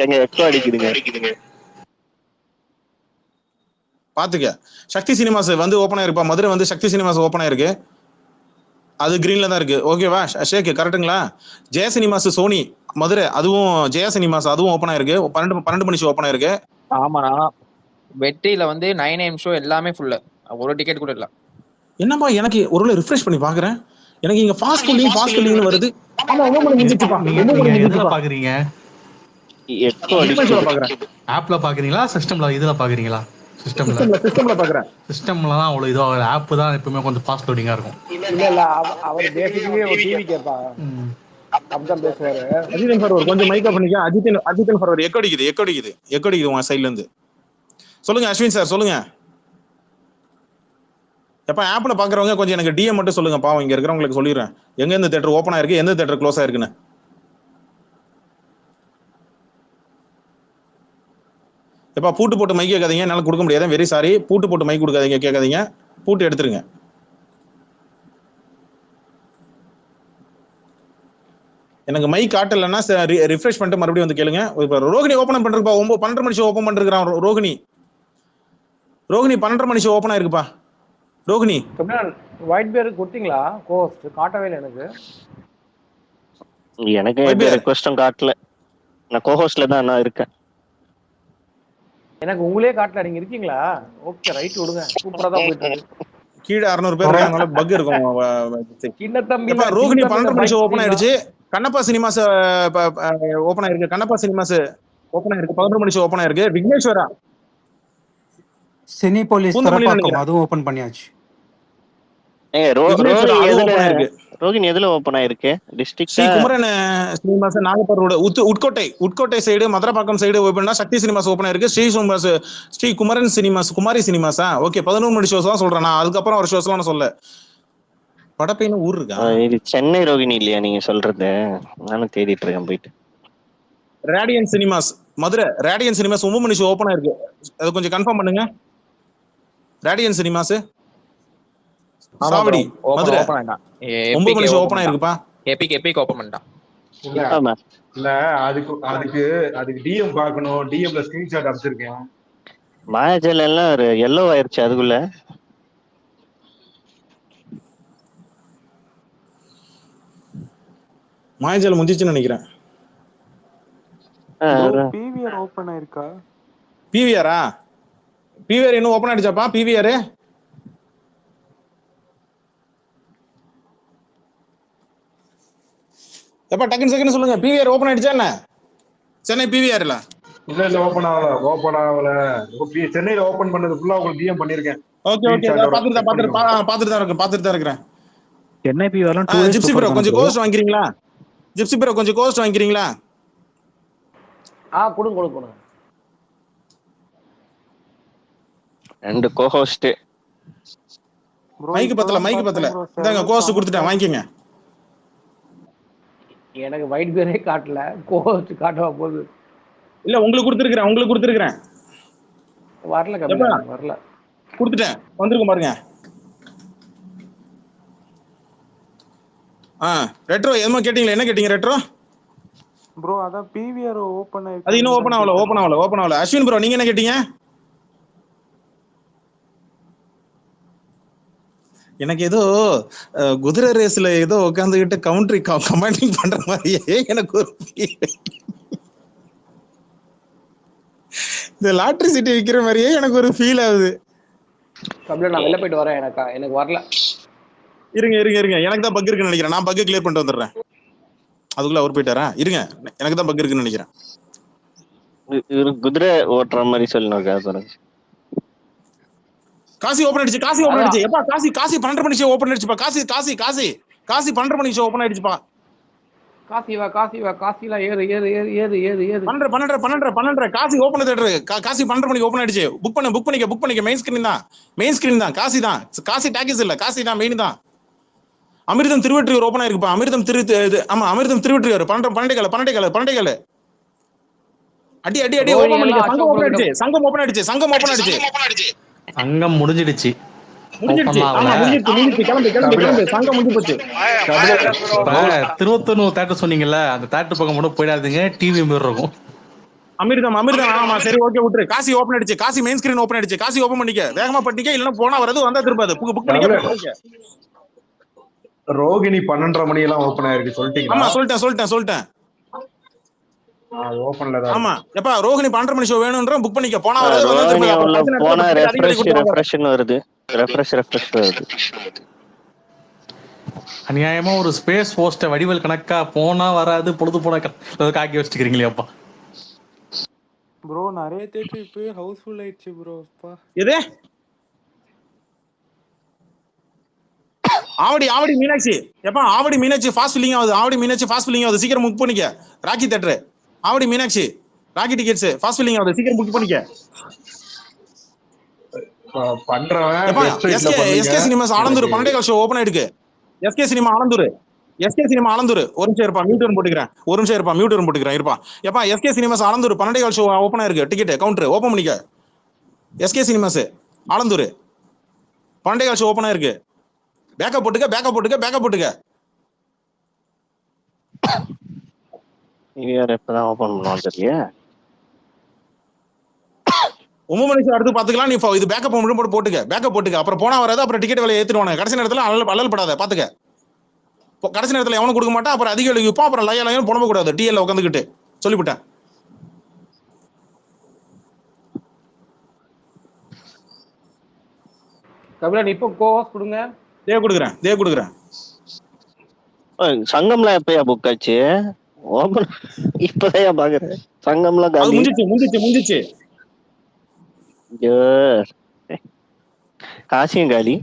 எங்க எக்கோ அடிக்குதுங்க. பாத்துக்க, சக்தி சினிமாஸ் வந்து ஓப்பன் ஆயிருப்பா. மதுரை வந்து சக்தி சினிமாஸ் ஓப்பன் ஆயிருக்கு. அது கிரீன்ல தான் இருக்கு. ஓகேவா ஷேக்? கரெக்டுங்களா? ஜெய சினிமாஸ் சோனி மதுரை, அதுவும் ஜெயா சினிமாஸ் அதுவும் ஓப்பன் ஆயிருக்கு. 12 மணி ஷோ ஓப்பன் ஆயிருக்கு. ஆமாண்ணா, வெற்றியில வந்து 9 AM ஷோ எல்லாமே ஃபுல்லு, ஒரு டிக்கெட் கூட இல்ல. என்னப்பா எனக்கு ஒரு ரிஃப்ரெஷ் பண்ணி பாக்குறேன், எனக்கு இங்க ஃபாஸ்ட் பில்லிங் வருது. ஆமா 9 மணி முடிஞ்சிச்சுப்பா. 9 மணி எதுல பாக்குறீங்க? எக்கோ அடிக்குது. ஆப்ல பாக்குறீங்களா சிஸ்டம்ல? இதுல பாக்குறீங்களா? சிஸ்டம்ல பாக்குறேன். சிஸ்டம்ல தான் அவ்வளவு இதுவா, ஆப் தான் எப்பவுமே கொஞ்சம் ஃபாஸ்ட் லோடிங்கா இருக்கும். இல்ல அவர் பேசிக்கலி ஒரு டிவி கேப்பா, அப்படிதான் பேசுவாரு. அஜித்தன் ஃபார்வர்ட் கொஞ்சம் மைக் ஆஃப் பண்ணிக்க. அஜித்தன் ஃபார்வர்ட் எக்கோ அடிக்குது உங்க சைடுல இருந்து. சொல்லுங்க அஸ்வின் சார், சொல்லுங்க. எப்ப ஆப்ல பாக்குறவங்க கொஞ்சம் எனக்கு டிஎம் மட்டும் சொல்லுங்க பாவம். இங்க இருக்கிறவங்களுக்கு சொல்லிடுறேன் எங்க எந்த தியேட்டர் ஓப்பன் ஆயிருக்கு, எந்த தியேட்டர் க்ளோஸ் ஆயிருக்குன்னு. எப்பா பூட்டு போட்டு மைக் கேட்காதீங்க, என்னால கொடுக்க முடியாது. Very sorry. பூட்டு போட்டு மைக் கொடுக்காதீங்க, கேட்காதீங்க. பூட்டு எடுத்துருங்க. எனக்கு மைக் காட்டலன்னா ரிஃப்ரெஷ் பண்ணிட்டு மறுபடியும் வந்து கேளுங்க. இப்போ ரோகிணி ஓப்பன் பண்றப்பா. 12 மணி ஷோ ஓப்பன் பண்ணிருக்கான் ரோகிணி 12 மணி ஷோ ஓப்பன் ஆயிருக்குப்பா. ரோகிணி ஒயிட் பேர் கொடுத்தீங்களா? கோஸ்ட் காட்டவே இல்லை எனக்கு. எந்த ரெக்வெஸ்டும் காட்டல. நான் கோஹோஸ்ட்ல தான் நான் இருக்கேன். எனக்கு உங்களே காட்டல. நீங்க இருக்கீங்களா? ஓகே ரைட், விடுங்க. சூப்பரா தான் போயிட்டு இருக்கு. கீழ 600 பேர் இருக்காங்கல, பக் இருக்கும். சின்ன தம்பி ரோகிணி 12 மணி ஷோ ஓப்பன் ஆயிடுச்சு. கண்ணப்பா சினிமாஸ் ஓப்பன் ஆயிருக்கு. கண்ணப்பா சினிமாஸ் ஓப்பன் ஆயிருக்கு. 11 மணி ஷோ ஓப்பன் ஆயிருக்கு. விக்னேஸ்வரா சினிபோலிஸ் தரப்பாக்கம் அதுவும் ஓபன் பண்ணியாச்சு. ரோகிணி எதுல ஓபன் ஆயிருக்கு? District Sri Kumaran cinemas Nagappar road Utkottai side Madurapakkam side open. Sakthi cinemas open ஆயிருக்கு. ஸ்ரீ குமரன் சினிமாஸ் குமாரி சினிமாஸா? ஓகே 11 மணி ஷோஸ் தான் சொல்றேன் நான். அதுக்கப்புறம் ஒரு ஷோஸ்லாம் நான் சொல்ல. படப்பைன்னு ஊர் இருக்கா? இது சென்னை ரோகிணி இல்லையா நீங்க சொல்றது? நானும் தேடிட்டு இருக்கேன் போயிட்டு. Radian cinemas Madurai, radian cinemas 9 மணி ஷோ ஓபன் ஆயிருக்கு. அது கொஞ்சம் கன்ஃபார்ம் பண்ணுங்க. ரேடியன் சினிமாஸ் சாவடி மதுரை 9 மணி ஷோ ஓபன் ஆயிருக்குப்பா. எபிக் ஓபன் பண்ணிட்டான். இல்ல அதுக்கு டிஎம் பார்க்கணும். டிஎம்ல ஸ்கிரீன்ஷாட் அனுப்பிச்சிருக்கேன். மாயாஜல் எல்லாம் ஒரு எல்லோ ஆயிருச்சு. அதுக்குள்ள மாயாஜல் முடிஞ்சிச்சுன்னு நினைக்கிறேன். பிவிஆர் ஓபன் ஆயிருக்கா? பிவிஆரா? பிவிஆர் இன்னும் ஓபன் ஆயிடுச்சாப்பா? பிவிஆர் எப்ப டக்குன்னு செகண்ட் சொல்லுங்க. பிவிஆர் ஓபன் ஆயிடுச்சா என்ன? சென்னை பிவிஆர்ல இல்ல ஓபன் ஆகல. சென்னையில ஓபன் பண்ணது ஃபுல்லா உங்களுக்கு டிஎம் பண்ணிருக்கேன். ஓகே பாத்துட்டு தான் இருக்கேன். சென்னை பிவிஆர்லாம் ஜிப்சி ப்ரோ கொஞ்சம் கோஸ்ட் வாங்குறீங்களா? கொடுங்க. ரெண்டு கோஹோஸ்ட். மைக் பத்தல. இந்தாங்க கோஸ்ட் கொடுத்துட்டேன், வாங்கிக்கங்க. எனக்கு ஒயிட் பேரே காட்டல, கோஸ்ட் காட்டவா போகுது? இல்ல உங்களுக்கு கொடுத்துருக்கேன். வரல கொடுத்துட்டேன். வந்திருக்கும் பாருங்க. ரெட்ரோ எதுமா கேட்டீங்களா? என்ன கேட்டீங்க ரெட்ரோ? ப்ரோ அதான் பிவிஆர் ஓபன் ஆயிருக்கு. அது இன்னும் ஓபன் ஆகல. அஸ்வின் ப்ரோ நீங்க என்ன கேட்டீங்க? எனக்கு ஏதோ குதிரை ரேஸ்ல ஏதோ உட்காந்துக்கிட்டு கவுண்டரி கமாண்டிங் பண்ற மாதிரியே எனக்கு ஒரு feel. இந்த லாட்டரி சீட்டு விற்கிற மாதிரியே எனக்கு ஒரு ஃபீல் ஆகுது. கபிலன் நான் வெளில போயிட்டு வரேன், எனக்கு வரல. இருங்க எனக்கு தான் பக் இருக்குன்னு நினைக்கிறேன். நான் பக் கிளியர் பண்ணிட்டு வந்துடுறேன். அதுக்குள்ள அவர் போயிட்டாரா? இருங்க, எனக்கு தான் பக் இருக்குன்னு நினைக்கிறேன். குதிரை ஓட்டுற மாதிரி சொல்லணும். காசி ஓபன் ஆயிடுச்சு. எப்பா காசி 12 மணி ஷோ ஓபன் ஆயிடுச்சுப்பா. காசி 12 மணி ஷோ ஓபன் ஆயிடுச்சுப்பா. காசில ஏறு 12 காசி ஓபன் தேட்டர். காசி 12 மணிக்கு ஓபன் ஆயிடுச்சு. புக் பண்ணிக்க. மெயின் ஸ்கிரீன் தான். காசி டாக்கிஸ் இல்ல, காசி தான் மெயின் தான். அமிர்தம் திருவெற்றியூர் ஓபன் ஆயிருக்குப்பா. அமிர்தம் திருவெற்றியூர் 12 கால அடி ஓபன் பண்ணிக்க. சங்கம் ஓபன் ஆயிடுச்சு. சங்கம் முடிஞ்சிடுச்சு. கிளம்பு. சங்கம் முடிஞ்சு போச்சு. திருவத்தூர் தேட்டர் சொன்னீங்கல்ல, அந்த தேட்டர் பக்கம் மட்டும் போயிடாதீங்க, டிவி மாதிரி இருக்கும். அமிர்தம் ஆமா சரி ஓகே விட்டுரு. காசி ஓபன் ஆயிடுச்சு. காசி மெயின் ஸ்கிரீன் ஓபன் ஆயிடுச்சு. காசி ஓபன் பண்ணிக்க, வேகமா பண்ணிக்க, இல்லன்னா போனா வரது வந்தா திருப்பாது. புக் பண்ணிக்க. ரோகிணி 12:30 மணி எல்லாம் ஓபன் ஆயிருக்கு சொல்லிட்டீங்களா? ஆமா சொல்லிட்டேன். ஓபன்ல தான். ஆமா எப்பா ரோகிணி 12 மணி ஷோ வேணும்ன்ற புக் பண்ணிக்க. போனா வரது போனா ரெஃப்ரெஷ் வருது. அநியாயமா ஒரு ஸ்பேஸ் போஸ்ட வடிவல் கணக்கா போனா வராது பொழுது போனா காக்கி வச்சுக்கிறீங்களே அப்பா. ப்ரோ நிறைய தேட்டர் இப்பவே ஹவுஸ்ஃபுல் ஆயிடுச்சு ப்ரோ. அப்பா எது ஆவடி மீனாட்சி எப்பா ஆவடி மீனாட்சி ஃபாஸ்ட் ஃபில்லிங் ஆகுது. சீக்கிரம் புக் பண்ணிக்க. Rocky theatre Avadi Meenakshi Rocky tickets fast filling ஆகுது. சீக்கிரம் புக் பண்ணிக்க. எஸ்கே சினிமாஸ் ஆனந்தூர் 12 கால் ஷோ ஓபன் ஆயிருக்கு. எஸ்கே சினிமா ஆனந்தூர் ஒரு நிமிஷம் இருப்பா, மியூட் போட்டுக்கிறேன். இருப்பா எப்பா எஸ்கே சினிமாஸ் ஆனந்தூர் 12 கால் ஷோ ஓபன் ஆயிருக்கு. டிக்கெட் கவுண்டர் ஓபன் பண்ணிக்க. எஸ்கே சினிமாஸ் ஆனந்தூர் 12 கால் ஷோ ஓபன் ஆயிருக்கு. பேக்கப் போட்டுக்க. எப்பதான் ஓபன் பண்ணுவாங்க தெரியல. 9 மணி அடுத்து பாத்துக்கலாம். நீ இது பேக்கப் மட்டும் போட்டுக்க. அப்புறம் போனா வராது. அப்புறம் டிக்கெட் விலை ஏத்துடுவாங்க. கடைசி நேரத்துல அல்லல் படாத பாத்துக்க. கடைசி நேரத்துல எவனும் கொடுக்க மாட்டான். அப்புறம் அதிக விலைக்கு விற்பான். அப்புறம் லயம் புலம்ப கூடாது. டிஎல்ல உட்காந்துக்கிட்டு சொல்லிவிட்டேன். கபிலன் இப்போ கோஸ் கொடுங்க. தே கொடுக்குறேன். சங்கம்லாம் எப்பயா புக் ஆச்சு? ஓபன் இப்பதான் பாக்குறேன். சங்கம்லாம் காலி முடிஞ்சிச்சு. காசியும் காலி.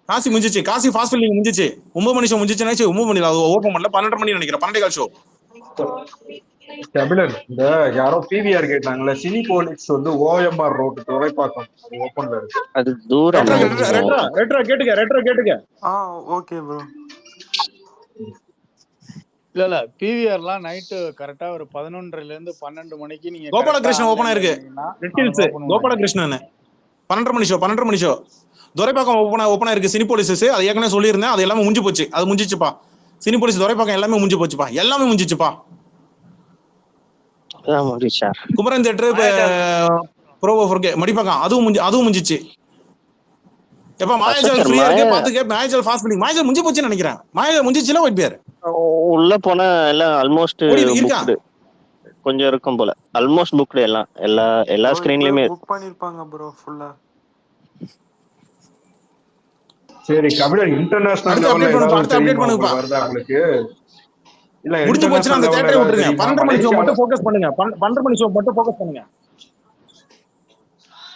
காசி முடிஞ்சிச்சு. காசி ஃபாஸ்ட் ஃபில்லிங் முடிஞ்சிச்சு. 9 மணி ஷோ முடிஞ்சிச்சுனா 9 மணி ஓபன் பண்ணல. 12 மணி நினைக்கிறேன். 12 கால் ஷோ. கபிலன் இந்த யாரோ பிவிஆர் கேட்டாங்கல்ல, சினிபோலிக்ஸ் வந்து ஓஎம்ஆர் ரோட் துறைப்பாக்கம் ஓபன்ல இருக்கு. அது தூரம். ரெட்ரோ கேட்டுக்க. Okay bro. இல்ல பிவிஆர்லாம் நைட்டு கரெக்டா ஒரு 11:30ல இருந்து 12 மணிக்கு நீங்க கோபாலகிருஷ்ணன் ஓபன் ஆயிருக்கு. ரெட் ஹில்ஸ் கோபாலகிருஷ்ணன் 12 மணி ஷோ துரைப்பாக்கம் ஓபன் ஆயிருக்கு. சினிபோலிஸ் அது ஏற்கனவே சொல்லியிருந்தேன். அது எல்லாமே முடிஞ்சு போச்சு. அது முடிஞ்சிச்சுப்பா. சினிபோலிஸ் துரைப்பாக்கம் எல்லாமே முடிஞ்சிச்சுப்பா. குமரன் தேட்டர் ப்ரோவோ 4K மடிப்பாக்கம் அதுவும் முடிஞ்சிச்சு. எப்ப மாயாஜால் ஃப்ரீயா இருக்கே பாத்துக்க. மாயாஜால் ஃபாஸ்ட் ஃபில்லிங் மாயாஜால் முடிஞ்சு போச்சுன்னு நினைக்கிறேன். மாயாஜால் முடிஞ்சிச்சுல ஒயிட் பியர் உள்ள போனா எல்லாம் ஆல்மோஸ்ட் புக்டு. கொஞ்சம் இருக்கும் போல. ஆல்மோஸ்ட் புக்டு எல்லா ஸ்கிரீன்லயுமே புக் பண்ணிருப்பாங்க ப்ரோ ஃபுல்லா. சரி கபிலன் இன்டர்நேஷனல் லெவல்ல அப்டேட் பண்ணுங்க. வருதா உங்களுக்கு? இல்ல முடிஞ்சு போச்சுனா அந்த தியேட்டரை விட்டுருங்க. 12 மணி ஷோ மட்டும் ஃபோக்கஸ் பண்ணுங்க. 12 மணி ஷோ மட்டும் ஃபோக்கஸ் பண்ணுங்க.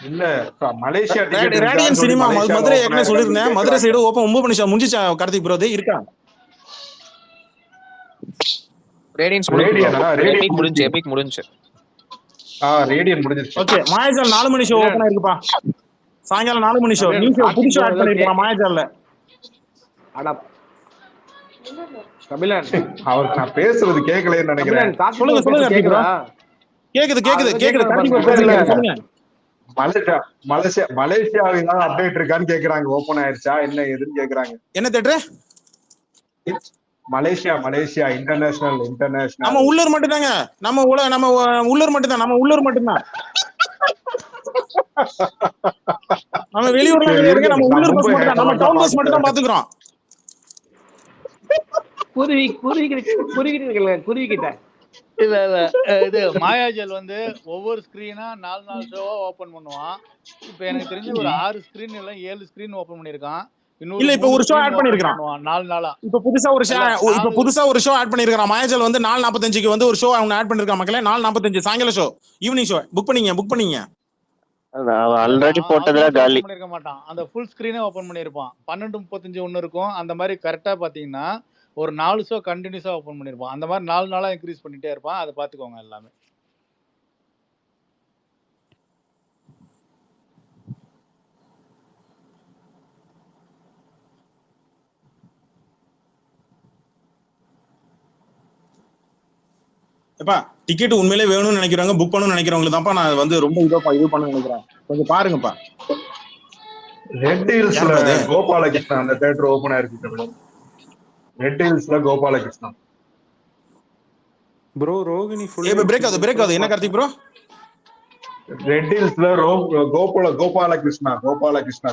இல்ல Malaysia ticket radian cinema Madurai ஏற்கனவே சொல்லிருந்தேன். மதுரை சைடு ஓபன் 9 மணி ஷோ முடிஞ்சிச்சா கார்த்திக் ப்ரோ? இருக்கா ரேடியன் முடிஞ்சு. எபிக் முடிஞ்சு. ரேடியன் முடிஞ்சிருச்சு. ஓகே மாயாஜால் 4 மணி ஷோ ஓபன் ஆயிருக்குப்பா. சாயங்காலம் 4 மணி ஷோ நியூ ஷோ புது ஷோ ஆட் பண்ணிருக்கான் மாயாஜால்ல. அட கபிலன் அவருக்கு நான் பேசுறது கேட்கலன்னு நினைக்கிறேன். சொல்லுங்க கேக்குது சொல்லுங்க. மலேசியாவில அப்டேட் இருக்கான்னு கேக்குறாங்க. ஓபன் ஆயிருச்சா என்ன ஏதுன்னு கேக்குறாங்க. என்ன தியேட்டர்? Malaysia international. நம்ம உள்ளூர் மட்டும் தாங்க. நம்ம உள்ளூர் மட்டும் தான். நம்ம வெளியூர்லாம் கிடையாதுங்க, நம்ம உள்ளூர் பஸ் மட்டும் தான், நம்ம டவுன் பஸ் மட்டும் தான் பாத்துக்கிறோம். குருவிக்கிட்ட இல்ல இது மாயாஜல் வந்து ஒவ்வொரு ஸ்கிரீனா 4 ஷோவா ஓபன் பண்ணுவான். இப்ப எனக்கு தெரிஞ்சு ஒரு 6 ஸ்கிரீன் இல்ல 7 ஸ்கிரீன் ஓபன் பண்ணிருக்கான். இல்ல இப்ப ஒரு ஷோ ஆட் பண்ணிருக்கான் 4 நாளா. இப்ப புதுசா ஒரு ஷோ ஆட் பண்ணிருக்கான் மாயாஜல் வந்து 4:45க்கு வந்து ஒரு ஷோ அவங்க ஆட் பண்ணிருக்கான் மக்களே. 4:45 சாயங்கால ஷோ, ஈவினிங் ஷோ புக் பண்ணீங்க. ஆல்ரெடி போட்டதுல காலி பண்ணிருக்க மாட்டான், அந்த ஃபுல் ஸ்கிரீனே ஓபன் பண்ணிருப்பான். 12:35 ஒன்னு இருக்கும், அந்த மாதிரி கரெக்டா பாத்தீங்கன்னா ஒரு 4 ஷோ கண்டினியூஸா ஓபன் பண்ணிருப்பான். அந்த மாதிரி 4 நாளா இன்க்ரீஸ் பண்ணிட்டே இருப்பான். அதை பாத்துக்கோங்க எல்லாமே. எப்பா டிக்கெட் உண்மையிலே வேணும்னு நினைக்கிறவங்க புக் பண்ணணும்னு நினைக்கிறவங்களுக்கு தான்ப்பா நான் வந்து ரொம்ப இது பண்ண நினைக்கிறேன். கொஞ்சம் பாருங்கப்பா. ரெட் ஹில்ஸ்ல கோபாலகிருஷ்ணா அந்த தியேட்டர் ஓபன் ஆயிருக்கு. ரெட் ஹில்ஸ்ல Gopalakrishna bro Rohini full break ஆகுது என்ன கார்த்திக் ப்ரோ? ரெட் ஹில்ஸ்ல கோபாலகிருஷ்ணா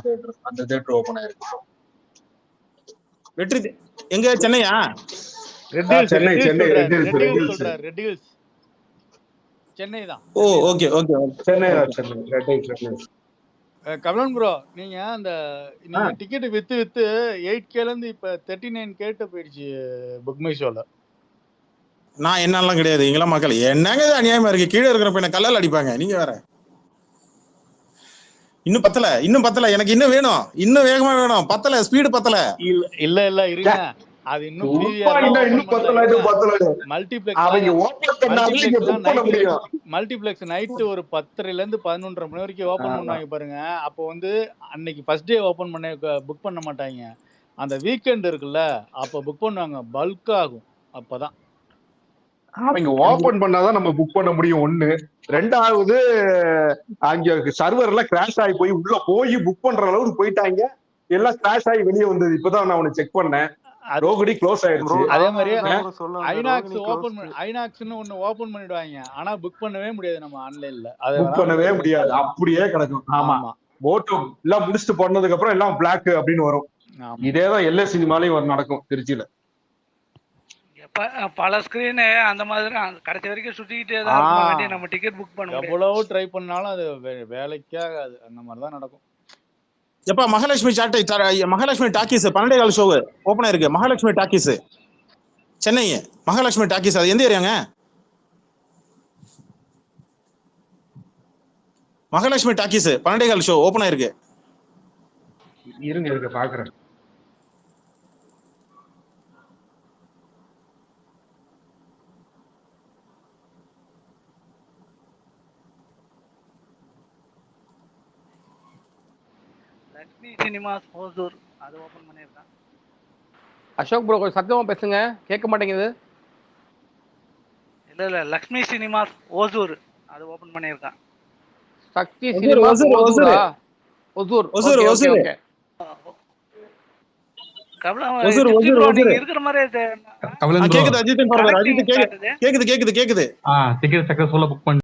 தியேட்டர் அந்த தியேட்டர் ஓபன் ஆயிருக்கு. வெற்றி எங்க? சென்னையா? சென்னை சென்னை தான். Oh okay Chennai red hills. Kamalan bro, நீங்க அந்த டிக்கெட் வித்து 8Kல இருந்து இப்ப 39K போயிடுச்சு புக் மை ஷோல. நான் என்னெல்லாம் கிடையாது இங்கெல்லாம் மக்கள் என்னங்க அநியாயமா இருக்கு. கீழே இருக்கிற பையனை கல்லால் அடிப்பாங்க. நீங்க வேற இன்னும் பத்தல எனக்கு இன்னும் வேணும், இன்னும் வேகமா வேணும். பத்தல, ஸ்பீடு பத்தல. இல்ல இருங்க, அது இன்னும் மல்டிபிளெக்ஸ் நைட்டு ஒரு 10:30ல இருந்து 11:30 மணி வரைக்கும் ஓபன் பண்ணுவாங்க பாருங்க. அப்போ வந்து அன்னைக்கு ஃபர்ஸ்ட் டே ஓபன் பண்ண புக் பண்ண மாட்டாங்க, அந்த வீக்கெண்ட் இருக்குல்ல அப்ப புக் பண்ணுவாங்க. பல்க் ஆகும் அப்பதான். அவங்க ஓபன் பண்ணாதான் நம்ம புக் பண்ண முடியும். ஒண்ணு. ரெண்டாவது அங்க சர்வர் எல்லாம் கிராஷ் ஆகி உள்ள போய் புக் பண்ற அளவுக்கு போயிட்டாங்க. எல்லாம் கிராஷ் ஆகி வெளியே வந்தது. இப்பதான் நான் உனக்கு செக் பண்ணேன், ரோகிணி க்ளோஸ் ஆயிடுச்சு. அதே மாதிரி ஐநாக்ஸ்னு ஒன்னு ஓபன் பண்ணிடுவாங்க, ஆனா புக் பண்ணவே முடியாது நம்ம ஆன்லைன்ல. புக் பண்ணவே முடியாது, அப்படியே கிடக்கும். ஆமா, போட்டோ எல்லாம் முடிச்சுட்டு போனதுக்கு அப்புறம் எல்லாம் பிளாக் அப்படின்னு வரும். இதேதான் எல்லா சினிமாலையும் நடக்கும் திருச்சியில. பல ஸ்கிரீன் அந்த மாதிரி கடைசி வரைக்கும் சுத்திக்கிட்டே தான் இருப்பாங்க. நம்ம டிக்கெட் புக் பண்ணுவோம், எவ்வளவு ட்ரை பண்ணாலும் அது வேலைக்கே ஆகாது. அந்த மாதிரி தான் நடக்கும். எப்ப மகாலட்சுமி டாக்கீஸ் 12 ஷோ ஓபன் ஆயிருக்கு. மகாலட்சுமி டாக்கீஸ் சென்னை, மகாலட்சுமி டாக்கீஸ் அது எந்த ஏரியாங்க? மகாலட்சுமி டாக்கீஸ் 12 ஷோ ஓபன் ஆயிருக்கு. இருங்க பாக்குறேன். லக்ஷ்மி சினிமாஸ் ஓசூர் அது ஓபன் பண்ணிருக்கான். அசோக் ப்ரோ கொஞ்சம் சத்தமா பேசுங்க, கேட்க மாட்டேங்குது. இல்ல லக்ஷ்மி சினிமாஸ் ஓசூர் அது ஓபன் பண்ணிருக்கான். சக்தி சினிமாஸ் ஓசூரா? ஓசூர். ஓகே. கமலா இருக்கிற மாதிரி கேக்குது அஜித் கேக்குது. டிக்கெட் சக்சஸ்ஃபுல்லா புக் பண்ணி